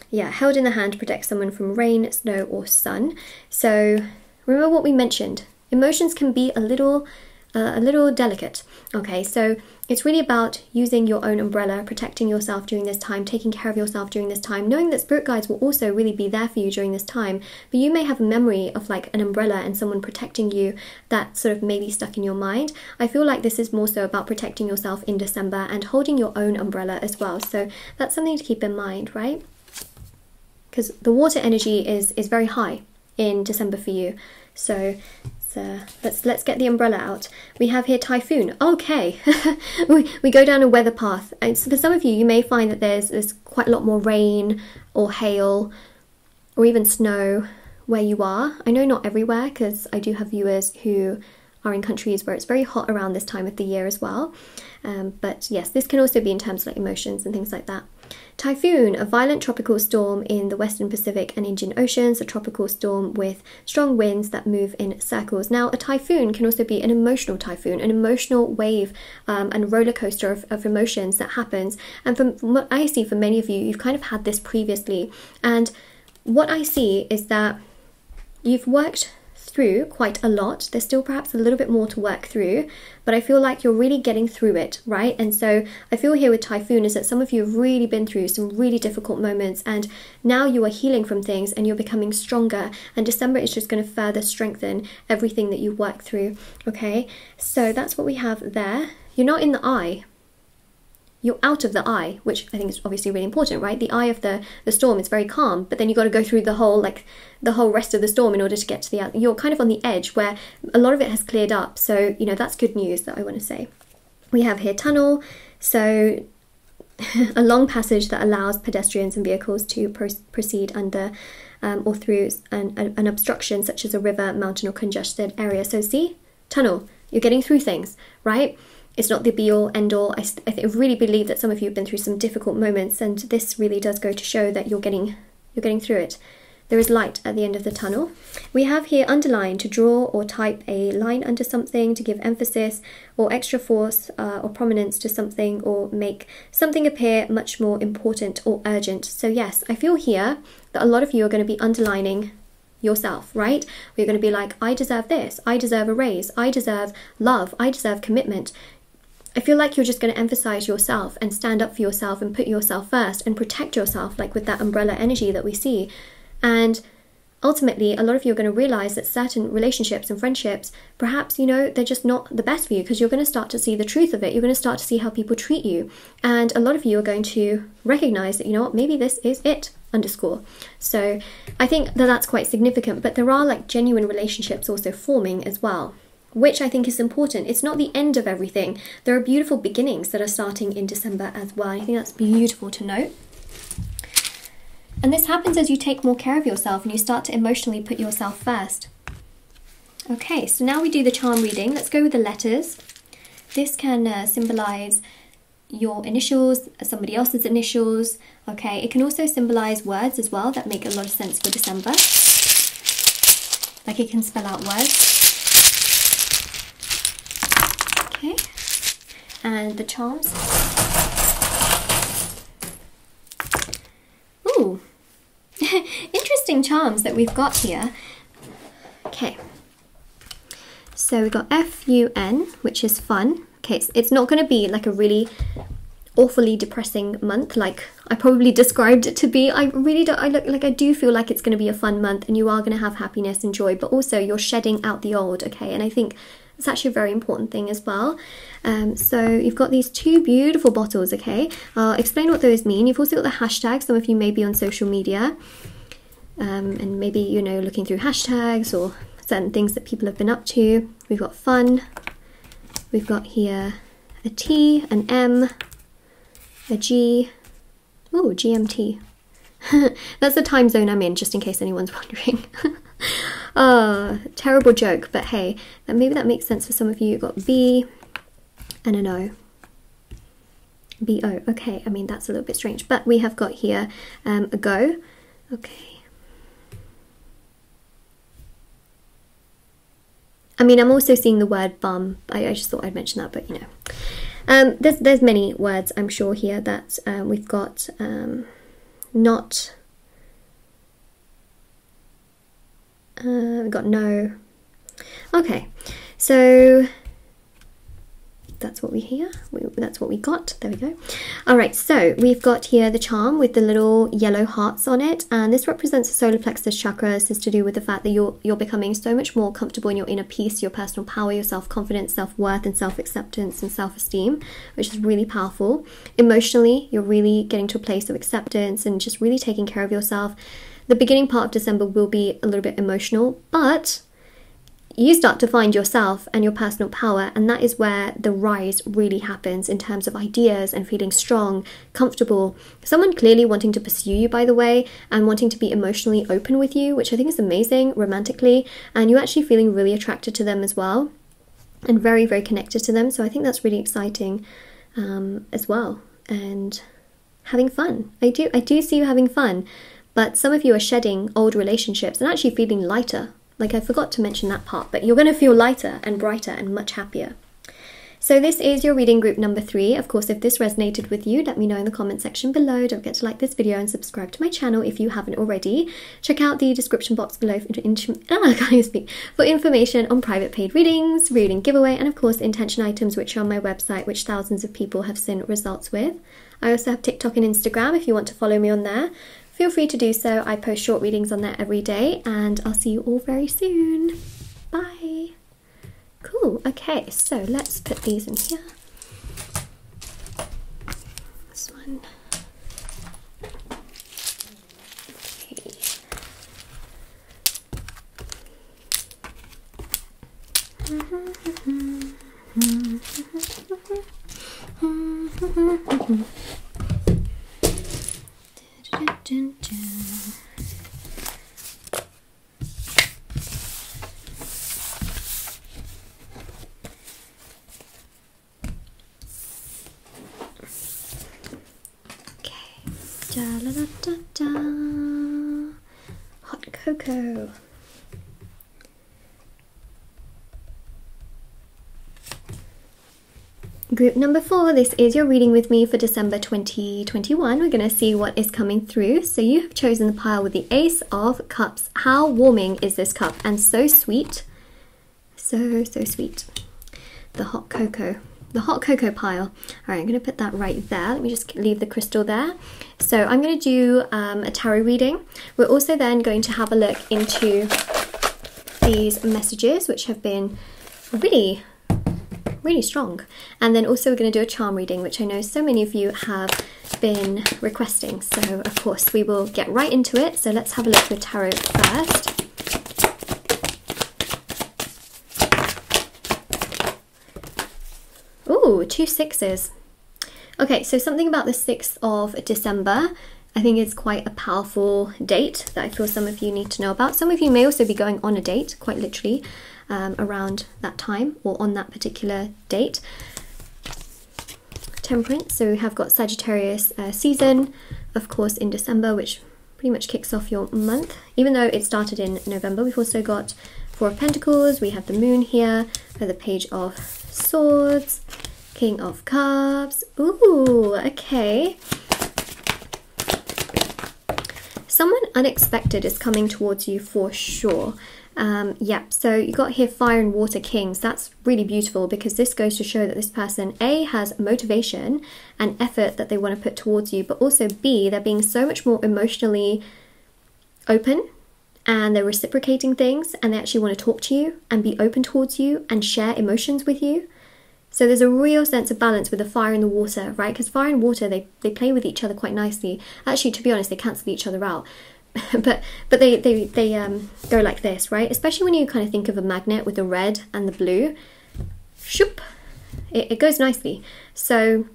yeah, held in the hand, protects someone from rain, snow, or sun. So remember what we mentioned. Emotions can be a little delicate. Okay, so it's really about using your own umbrella, protecting yourself during this time, taking care of yourself during this time, knowing that spirit guides will also really be there for you during this time. But you may have a memory of like an umbrella and someone protecting you that sort of maybe stuck in your mind. I feel like this is more so about protecting yourself in December and holding your own umbrella as well. So that's something to keep in mind, right? Because the water energy is very high in December for you. So let's get the umbrella out. We have here typhoon. Okay, we go down a weather path. And so for some of you, you may find that there's quite a lot more rain or hail or even snow where you are. I know not everywhere, because I do have viewers who are in countries where it's very hot around this time of the year as well. But yes, this can also be in terms of like emotions and things like that. Typhoon, a violent tropical storm in the Western Pacific and Indian Oceans, a tropical storm with strong winds that move in circles. Now, a typhoon can also be an emotional typhoon, an emotional wave and roller coaster of emotions that happens. And from what I see for many of you, you've kind of had this previously. And what I see is that you've worked through quite a lot. There's still perhaps a little bit more to work through, but I feel like you're really getting through it, right? And so I feel here with typhoon is that some of you have really been through some really difficult moments, and now you are healing from things and you're becoming stronger, and December is just going to further strengthen everything that you work through. Okay, so that's what we have there. you're not in the eye. You're out of the eye, which I think is obviously really important, right? The eye of the storm is very calm, but then you've got to go through the whole rest of the storm in order to get to the out. You're kind of on the edge where a lot of it has cleared up. So, you know, that's good news that I want to say. We have here tunnel. So a long passage that allows pedestrians and vehicles to proceed under or through an obstruction such as a river, mountain or congested area. So see, tunnel, you're getting through things, right? It's not the be-all, end-all. I really believe that some of you have been through some difficult moments, and this really does go to show that you're getting through it. There is light at the end of the tunnel. We have here underline, to draw or type a line under something, to give emphasis or extra force or prominence to something, or make something appear much more important or urgent. So yes, I feel here that a lot of you are going to be underlining yourself, right? You're going to be like, I deserve this, I deserve a raise, I deserve love, I deserve commitment. I feel like you're just going to emphasize yourself and stand up for yourself and put yourself first and protect yourself, like with that umbrella energy that we see. And ultimately, a lot of you are going to realize that certain relationships and friendships, perhaps, you know, they're just not the best for you, because you're going to start to see the truth of it. You're going to start to see how people treat you. And a lot of you are going to recognize that, you know what, maybe this is it, underscore. So I think that that's quite significant, but there are like genuine relationships also forming as well, which I think is important. It's not the end of everything. There are beautiful beginnings that are starting in December as well. I think that's beautiful to note. And this happens as you take more care of yourself and you start to emotionally put yourself first. Okay, so now we do the charm reading. Let's go with the letters. This can symbolize your initials, somebody else's initials. Okay, it can also symbolize words as well that make a lot of sense for December. Like it can spell out words. Okay, and the charms. Ooh, interesting charms that we've got here. Okay, so we've got F-U-N, which is fun. Okay, so it's not going to be like a really awfully depressing month like I probably described it to be. I really don't, I do feel like it's going to be a fun month and you are going to have happiness and joy, but also you're shedding out the old, okay? And I think it's actually a very important thing as well. So you've got these two beautiful bottles, okay? I'll explain what those mean. You've also got the hashtags. Some of you may be on social media and maybe, you know, looking through hashtags or certain things that people have been up to. We've got fun. We've got here a T, an M, a G. Oh, GMT. That's the time zone I'm in, just in case anyone's wondering. Terrible joke, but hey, maybe that makes sense for some of you. You've got B and an O. B-O, okay, I mean, that's a little bit strange, but we have got here a go. Okay. I mean, I'm also seeing the word bum. I just thought I'd mention that, but you know. There's many words, I'm sure, here that we've got not. We've got no. Okay, so that's what we hear. That's what we got. There we go. All right, so we've got here the charm with the little yellow hearts on it, and this represents the solar plexus chakra. This is to do with the fact that you're becoming so much more comfortable in your inner peace, your personal power, your self-confidence, self-worth, and self-acceptance and self-esteem, which is really powerful. Emotionally, you're really getting to a place of acceptance and just really taking care of yourself. The beginning part of December will be a little bit emotional, but you start to find yourself and your personal power, and that is where the rise really happens in terms of ideas and feeling strong, comfortable. Someone clearly wanting to pursue you, by the way, and wanting to be emotionally open with you, which I think is amazing romantically, and you're actually feeling really attracted to them as well and very, very connected to them. So I think that's really exciting as well, and having fun. I do see you having fun, but some of you are shedding old relationships and actually feeling lighter. Like, I forgot to mention that part, but you're going to feel lighter and brighter and much happier. So this is your reading group number 3. Of course, if this resonated with you, let me know in the comment section below. Don't forget to like this video and subscribe to my channel if you haven't already. Check out the description box below for information on private paid readings, reading giveaway, and of course intention items, which are on my website, which thousands of people have seen results with. I also have TikTok and Instagram if you want to follow me on there. Feel free to do so. I post short readings on there every day, and I'll see you all very soon. Bye. Cool. Okay, so let's put these in here. one. Da, da, da, da, da. Hot cocoa. Group number 4, this is your reading with me for December 2021. We're going to see what is coming through. So you have chosen the pile with the Ace of Cups. How warming is this cup? And so sweet. So sweet. The hot cocoa. The hot cocoa pile. All right, I'm going to put that right there. Let me just leave the crystal there. So I'm going to do a tarot reading. We're also then going to have a look into these messages, which have been really strong. And then also we're going to do a charm reading, which I know so many of you have been requesting. So of course we will get right into it. So let's have a look at the tarot first. Ooh, 2 sixes. Okay, so something about the 6th of December. I think it's quite a powerful date that I feel some of you need to know about. Some of you may also be going on a date, quite literally, around that time or on that particular date. Temperance, so we have got Sagittarius season, of course, in December, which pretty much kicks off your month. Even though it started in November, we've also got 4 of Pentacles, we have the Moon here, the Page of Swords, King of Cups. Ooh, okay. Someone unexpected is coming towards you for sure. Yeah, so you got here Fire and Water Kings. That's really beautiful because this goes to show that this person, A, has motivation and effort that they want to put towards you, but also B, they're being so much more emotionally open and they're reciprocating things and they actually want to talk to you and be open towards you and share emotions with you. So there's a real sense of balance with the fire and the water, right? Because fire and water, they play with each other quite nicely. Actually, to be honest, they cancel each other out. but they go like this, right? Especially when you kind of think of a magnet with the red and the blue. Shoop! It goes nicely. So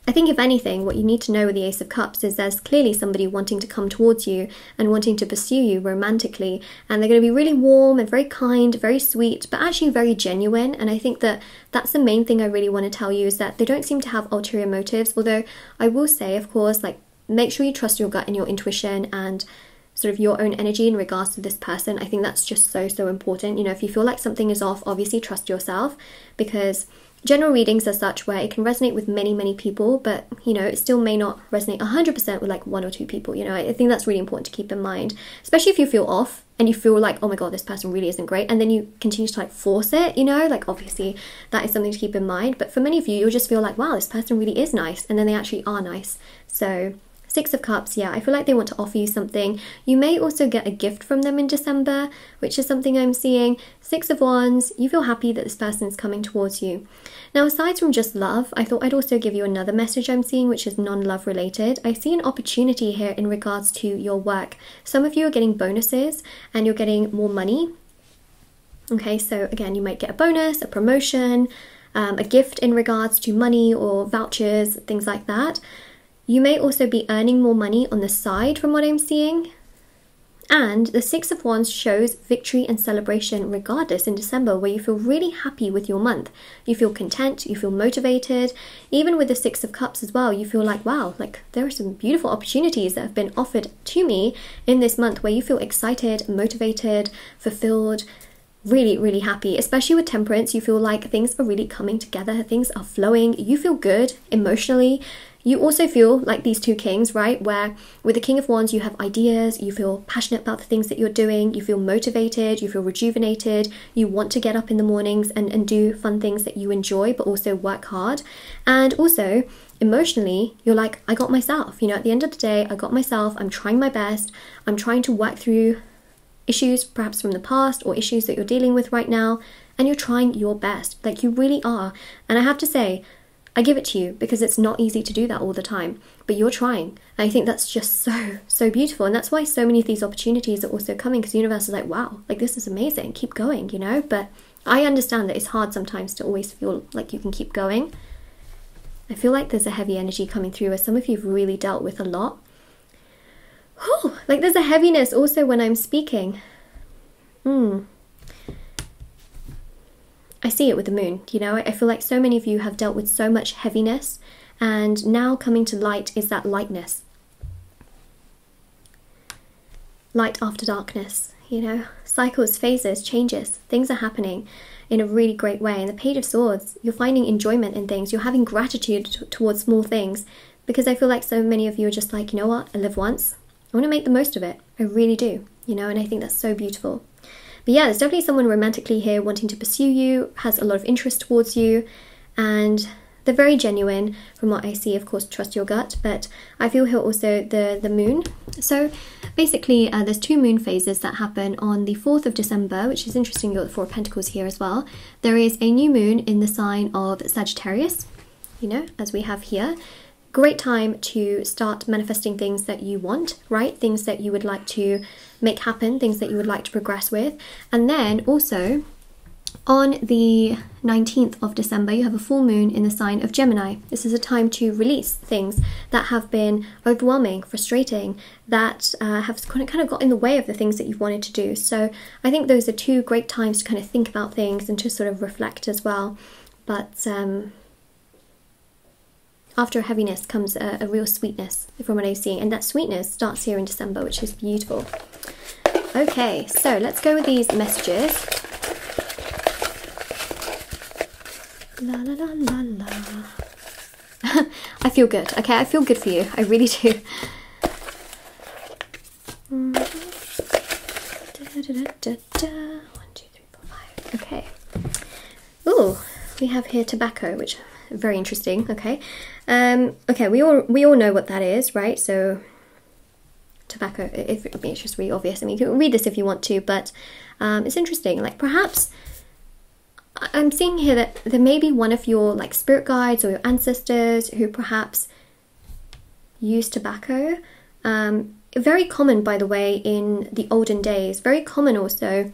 I think if anything, what you need to know with the Ace of Cups is there's clearly somebody wanting to come towards you and wanting to pursue you romantically, and they're going to be really warm and very kind, very sweet, but actually very genuine. And I think that that's the main thing I really want to tell you, is that they don't seem to have ulterior motives. Although I will say, of course, like, make sure you trust your gut and your intuition and sort of your own energy in regards to this person. I think that's just so important. You know, if you feel like something is off, obviously trust yourself, because general readings are such where it can resonate with many people, but, you know, it still may not resonate 100% with like 1 or 2 people. You know, I think that's really important to keep in mind, especially if you feel off and you feel like, oh my god, this person really isn't great, and then you continue to like force it, you know, like obviously that is something to keep in mind. But for many of you, you'll just feel like, wow, this person really is nice, and then they actually are nice. So 6 of Cups, yeah, I feel like they want to offer you something. You may also get a gift from them in December, which is something I'm seeing. 6 of Wands, you feel happy that this person is coming towards you. Now, aside from just love, I thought I'd also give you another message I'm seeing, which is non-love related. I see an opportunity here in regards to your work. Some of you are getting bonuses and you're getting more money. Okay, so again, you might get a bonus, a promotion, a gift in regards to money or vouchers, things like that. You may also be earning more money on the side from what I'm seeing. And the 6 of Wands shows victory and celebration regardless in December, where you feel really happy with your month. You feel content, you feel motivated. Even with the 6 of Cups as well, you feel like, wow, like there are some beautiful opportunities that have been offered to me in this month, where you feel excited, motivated, fulfilled, really happy. Especially with Temperance, you feel like things are really coming together, things are flowing, you feel good emotionally. You also feel like these 2 kings, right? Where with the King of Wands, you have ideas, you feel passionate about the things that you're doing, you feel motivated, you feel rejuvenated, you want to get up in the mornings and do fun things that you enjoy, but also work hard. And also, emotionally, you're like, I got myself. You know, at the end of the day, I got myself, I'm trying my best, I'm trying to work through issues perhaps from the past or issues that you're dealing with right now, and you're trying your best. Like, you really are. And I have to say, I give it to you because it's not easy to do that all the time, but you're trying. And I think that's just so beautiful. And that's why so many of these opportunities are also coming, because the universe is like, wow, like this is amazing, keep going, you know. But I understand that it's hard sometimes to always feel like you can keep going. I feel like there's a heavy energy coming through where some of you have really dealt with a lot. Whew, like there's a heaviness also when I'm speaking. I see it with the moon, you know. I feel like so many of you have dealt with so much heaviness, and now coming to light is that lightness. Light after darkness, you know. Cycles, phases, changes, things are happening in a really great way. And the Page of Swords, you're finding enjoyment in things, you're having gratitude towards small things, because I feel like so many of you are just like, you know what, I live once, I want to make the most of it. I really do, you know, and I think that's so beautiful. But yeah, there's definitely someone romantically here wanting to pursue you, has a lot of interest towards you, and they're very genuine from what I see. Of course, trust your gut, but I feel here also the moon. So basically, there's 2 moon phases that happen on the 4th of December, which is interesting. You've got the 4 of Pentacles here as well. There is a new moon in the sign of Sagittarius, you know, as we have here. Great time to start manifesting things that you want, right? Things that you would like to make happen, things that you would like to progress with. And then also on the 19th of December, you have a full moon in the sign of Gemini. This is a time to release things that have been overwhelming, frustrating, that have kind of got in the way of the things that you've wanted to do. So I think those are 2 great times to kind of think about things and to sort of reflect as well. But after a heaviness comes a real sweetness from what I'm seeing, and that sweetness starts here in December, which is beautiful. Okay, so let's go with these messages. La la la la la. I feel good, okay? I feel good for you. I really do. Da, da, da, da. 1, 2, 3, 4, 5. Okay. Ooh, we have here tobacco, which is very interesting. Okay. Okay, we all know what that is, right? So tobacco, it's just really obvious. I mean, you can read this if you want to, but it's interesting. Like perhaps I'm seeing here that there may be one of your like spirit guides or your ancestors who perhaps used tobacco. Very common, by the way, in the olden days. Very common also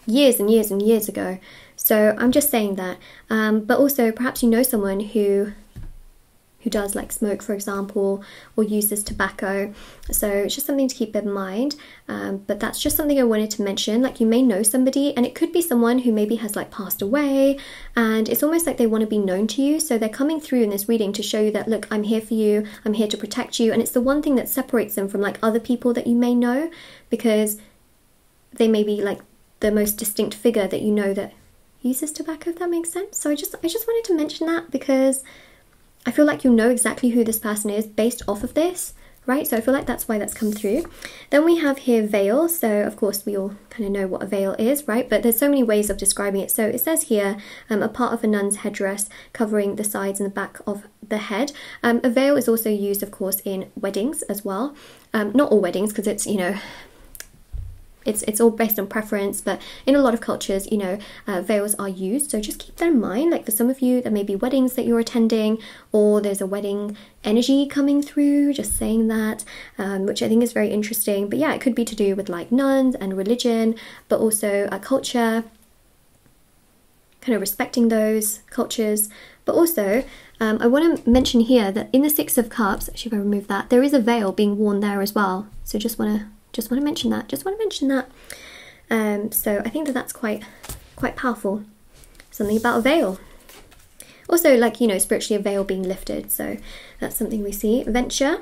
years and years and years ago. So I'm just saying that. But also perhaps you know someone who does like smoke, for example, or uses tobacco. So it's just something to keep in mind. But that's just something I wanted to mention. Like you may know somebody, and it could be someone who maybe has like passed away, and it's almost like they want to be known to you. So they're coming through in this reading to show you that, look, I'm here for you, I'm here to protect you. And it's the one thing that separates them from like other people that you may know, because they may be like the most distinct figure that you know that uses tobacco, if that makes sense. So I just wanted to mention that, because I feel like you'll know exactly who this person is based off of this, right? So I feel like that's why that's come through. Then we have here veil. So of course we all kind of know what a veil is, right? But there's so many ways of describing it. So it says here, a part of a nun's headdress covering the sides and the back of the head. A veil is also used, of course, in weddings as well. Not all weddings, because it's, you know, it's all based on preference, but in a lot of cultures, you know, veils are used. So just keep that in mind. Like for some of you, there may be weddings that you're attending, or there's a wedding energy coming through, just saying that, which I think is very interesting. But yeah, it could be to do with like nuns and religion, but also a culture, kind of respecting those cultures. But also, I want to mention here that in the Six of Cups, actually if I remove that, there is a veil being worn there as well. So just want to mention that. So I think that that's quite powerful. Something about a veil. Also, like, you know, spiritually a veil being lifted. So that's something we see. Venture.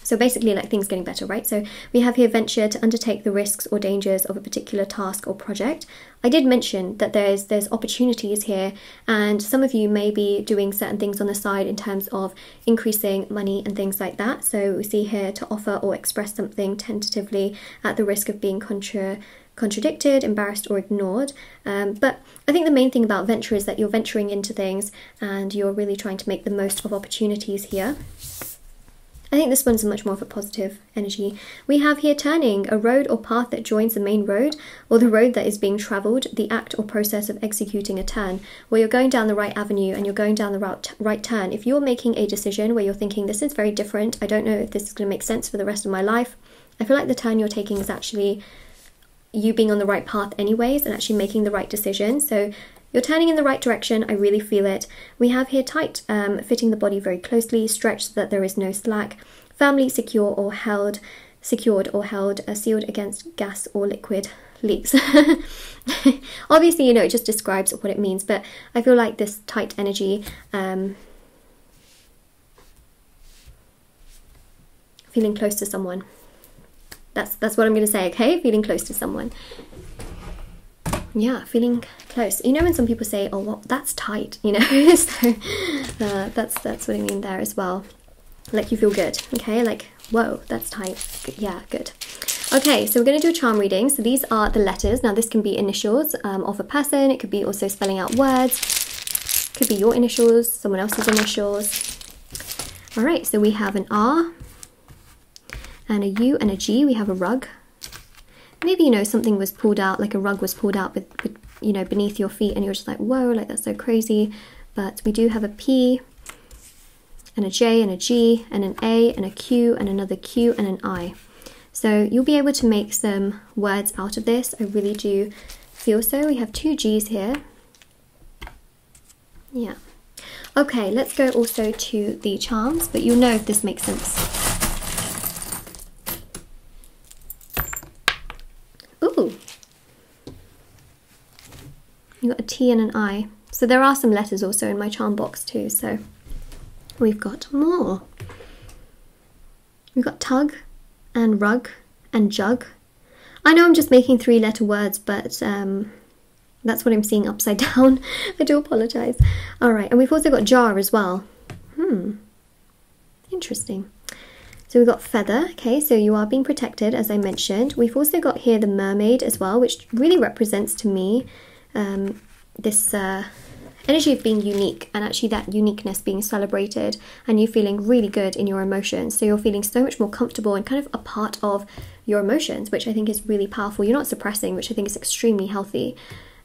So basically like things getting better, right? So we have here venture, to undertake the risks or dangers of a particular task or project. I did mention that there's opportunities here, and some of you may be doing certain things on the side in terms of increasing money and things like that. So we see here to offer or express something tentatively at the risk of being contradicted, embarrassed or ignored. But I think the main thing about venture is that you're venturing into things and you're really trying to make the most of opportunities here. I think this one's much more of a positive energy. We have here turning, a road or path that joins the main road or the road that is being travelled, the act or process of executing a turn, where you're going down the right avenue and you're going down the right turn. If you're making a decision where you're thinking, this is very different, I don't know if this is going to make sense for the rest of my life, I feel like the turn you're taking is actually you being on the right path anyways and actually making the right decision. So you're turning in the right direction, I really feel it. We have here tight, fitting the body very closely, stretched so that there is no slack, firmly secured or held, sealed against gas or liquid leaks. Obviously, you know, it just describes what it means, but I feel like this tight energy, feeling close to someone. That's what I'm going to say, okay? Feeling close to someone. Yeah, feeling close. You know when some people say, oh, well, that's tight, you know? So that's what I mean there as well. Like you feel good, okay? Like, whoa, that's tight. Good. Yeah, good. Okay, so we're going to do a charm reading. So these are the letters. Now this can be initials of a person. It could be also spelling out words. Could be your initials, someone else's initials. All right, so we have an R and a U and a G. We have a rug. Maybe, you know, something was pulled out, like a rug was pulled out with, you know, beneath your feet and you're just like, whoa, like that's so crazy. But we do have a P and a J and a G and an A and a Q and another Q and an I. So you'll be able to make some words out of this. I really do feel so. We have 2 G's here. Yeah. Okay, let's go also to the charms, but you'll know if this makes sense. Ooh. You got a T and an I. So there are some letters also in my charm box too, so we've got more. We've got tug and rug and jug. I know I'm just making 3-letter words, but that's what I'm seeing upside down. I do apologise. All right, and we've also got jar as well. Interesting. So we've got feather. Okay, so you are being protected, as I mentioned. We've also got here the mermaid as well, which really represents to me this energy of being unique, and actually that uniqueness being celebrated and you feeling really good in your emotions. So you're feeling so much more comfortable and kind of a part of your emotions, which I think is really powerful. You're not suppressing, which I think is extremely healthy.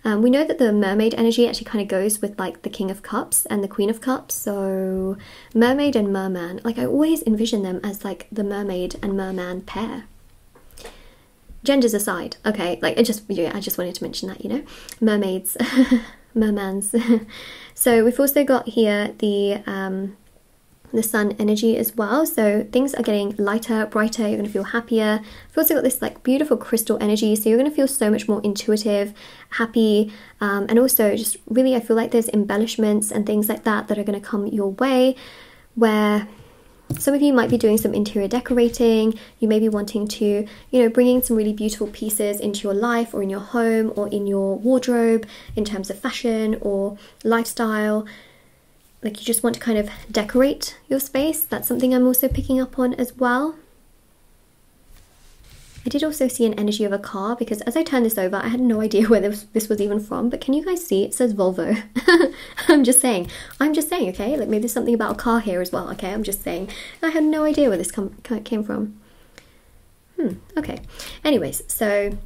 We know that the mermaid energy actually kind of goes with like the King of Cups and the Queen of Cups. So mermaid and merman, like I always envision them as like the mermaid and merman pair. Genders aside, okay, like I just wanted to mention that, you know, mermaids, mermans. So we've also got here the sun energy as well. So things are getting lighter, brighter, you're going to feel happier. We've also got this like beautiful crystal energy, so you're going to feel so much more intuitive, happy, and also just really I feel like there's embellishments and things like that that are going to come your way, where some of you might be doing some interior decorating. You may be wanting to, you know, bring in some really beautiful pieces into your life or in your home or in your wardrobe in terms of fashion or lifestyle. Like you just want to kind of decorate your space. That's something I'm also picking up on as well. I did also see an energy of a car, because as I turned this over, I had no idea where this was even from, but can you guys see? It says Volvo. I'm just saying, okay? Like maybe there's something about a car here as well, okay? I'm just saying. I had no idea where this came from. Okay. Anyways, so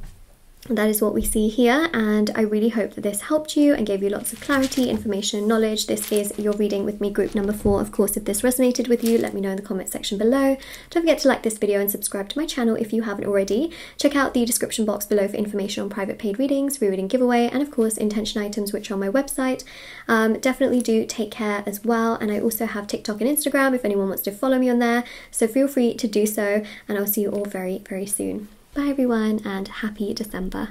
that is what we see here, and I really hope that this helped you and gave you lots of clarity, information, knowledge. This is your reading with me, group number 4. Of course, if this resonated with you, let me know in the comment section below. Don't forget to like this video and subscribe to my channel if you haven't already. Check out the description box below for information on private paid readings, free reading giveaway, and of course intention items, which are on my website. Definitely do take care as well, and I also have TikTok and Instagram if anyone wants to follow me on there, so feel free to do so, and I'll see you all very, very soon. Bye everyone, and happy December.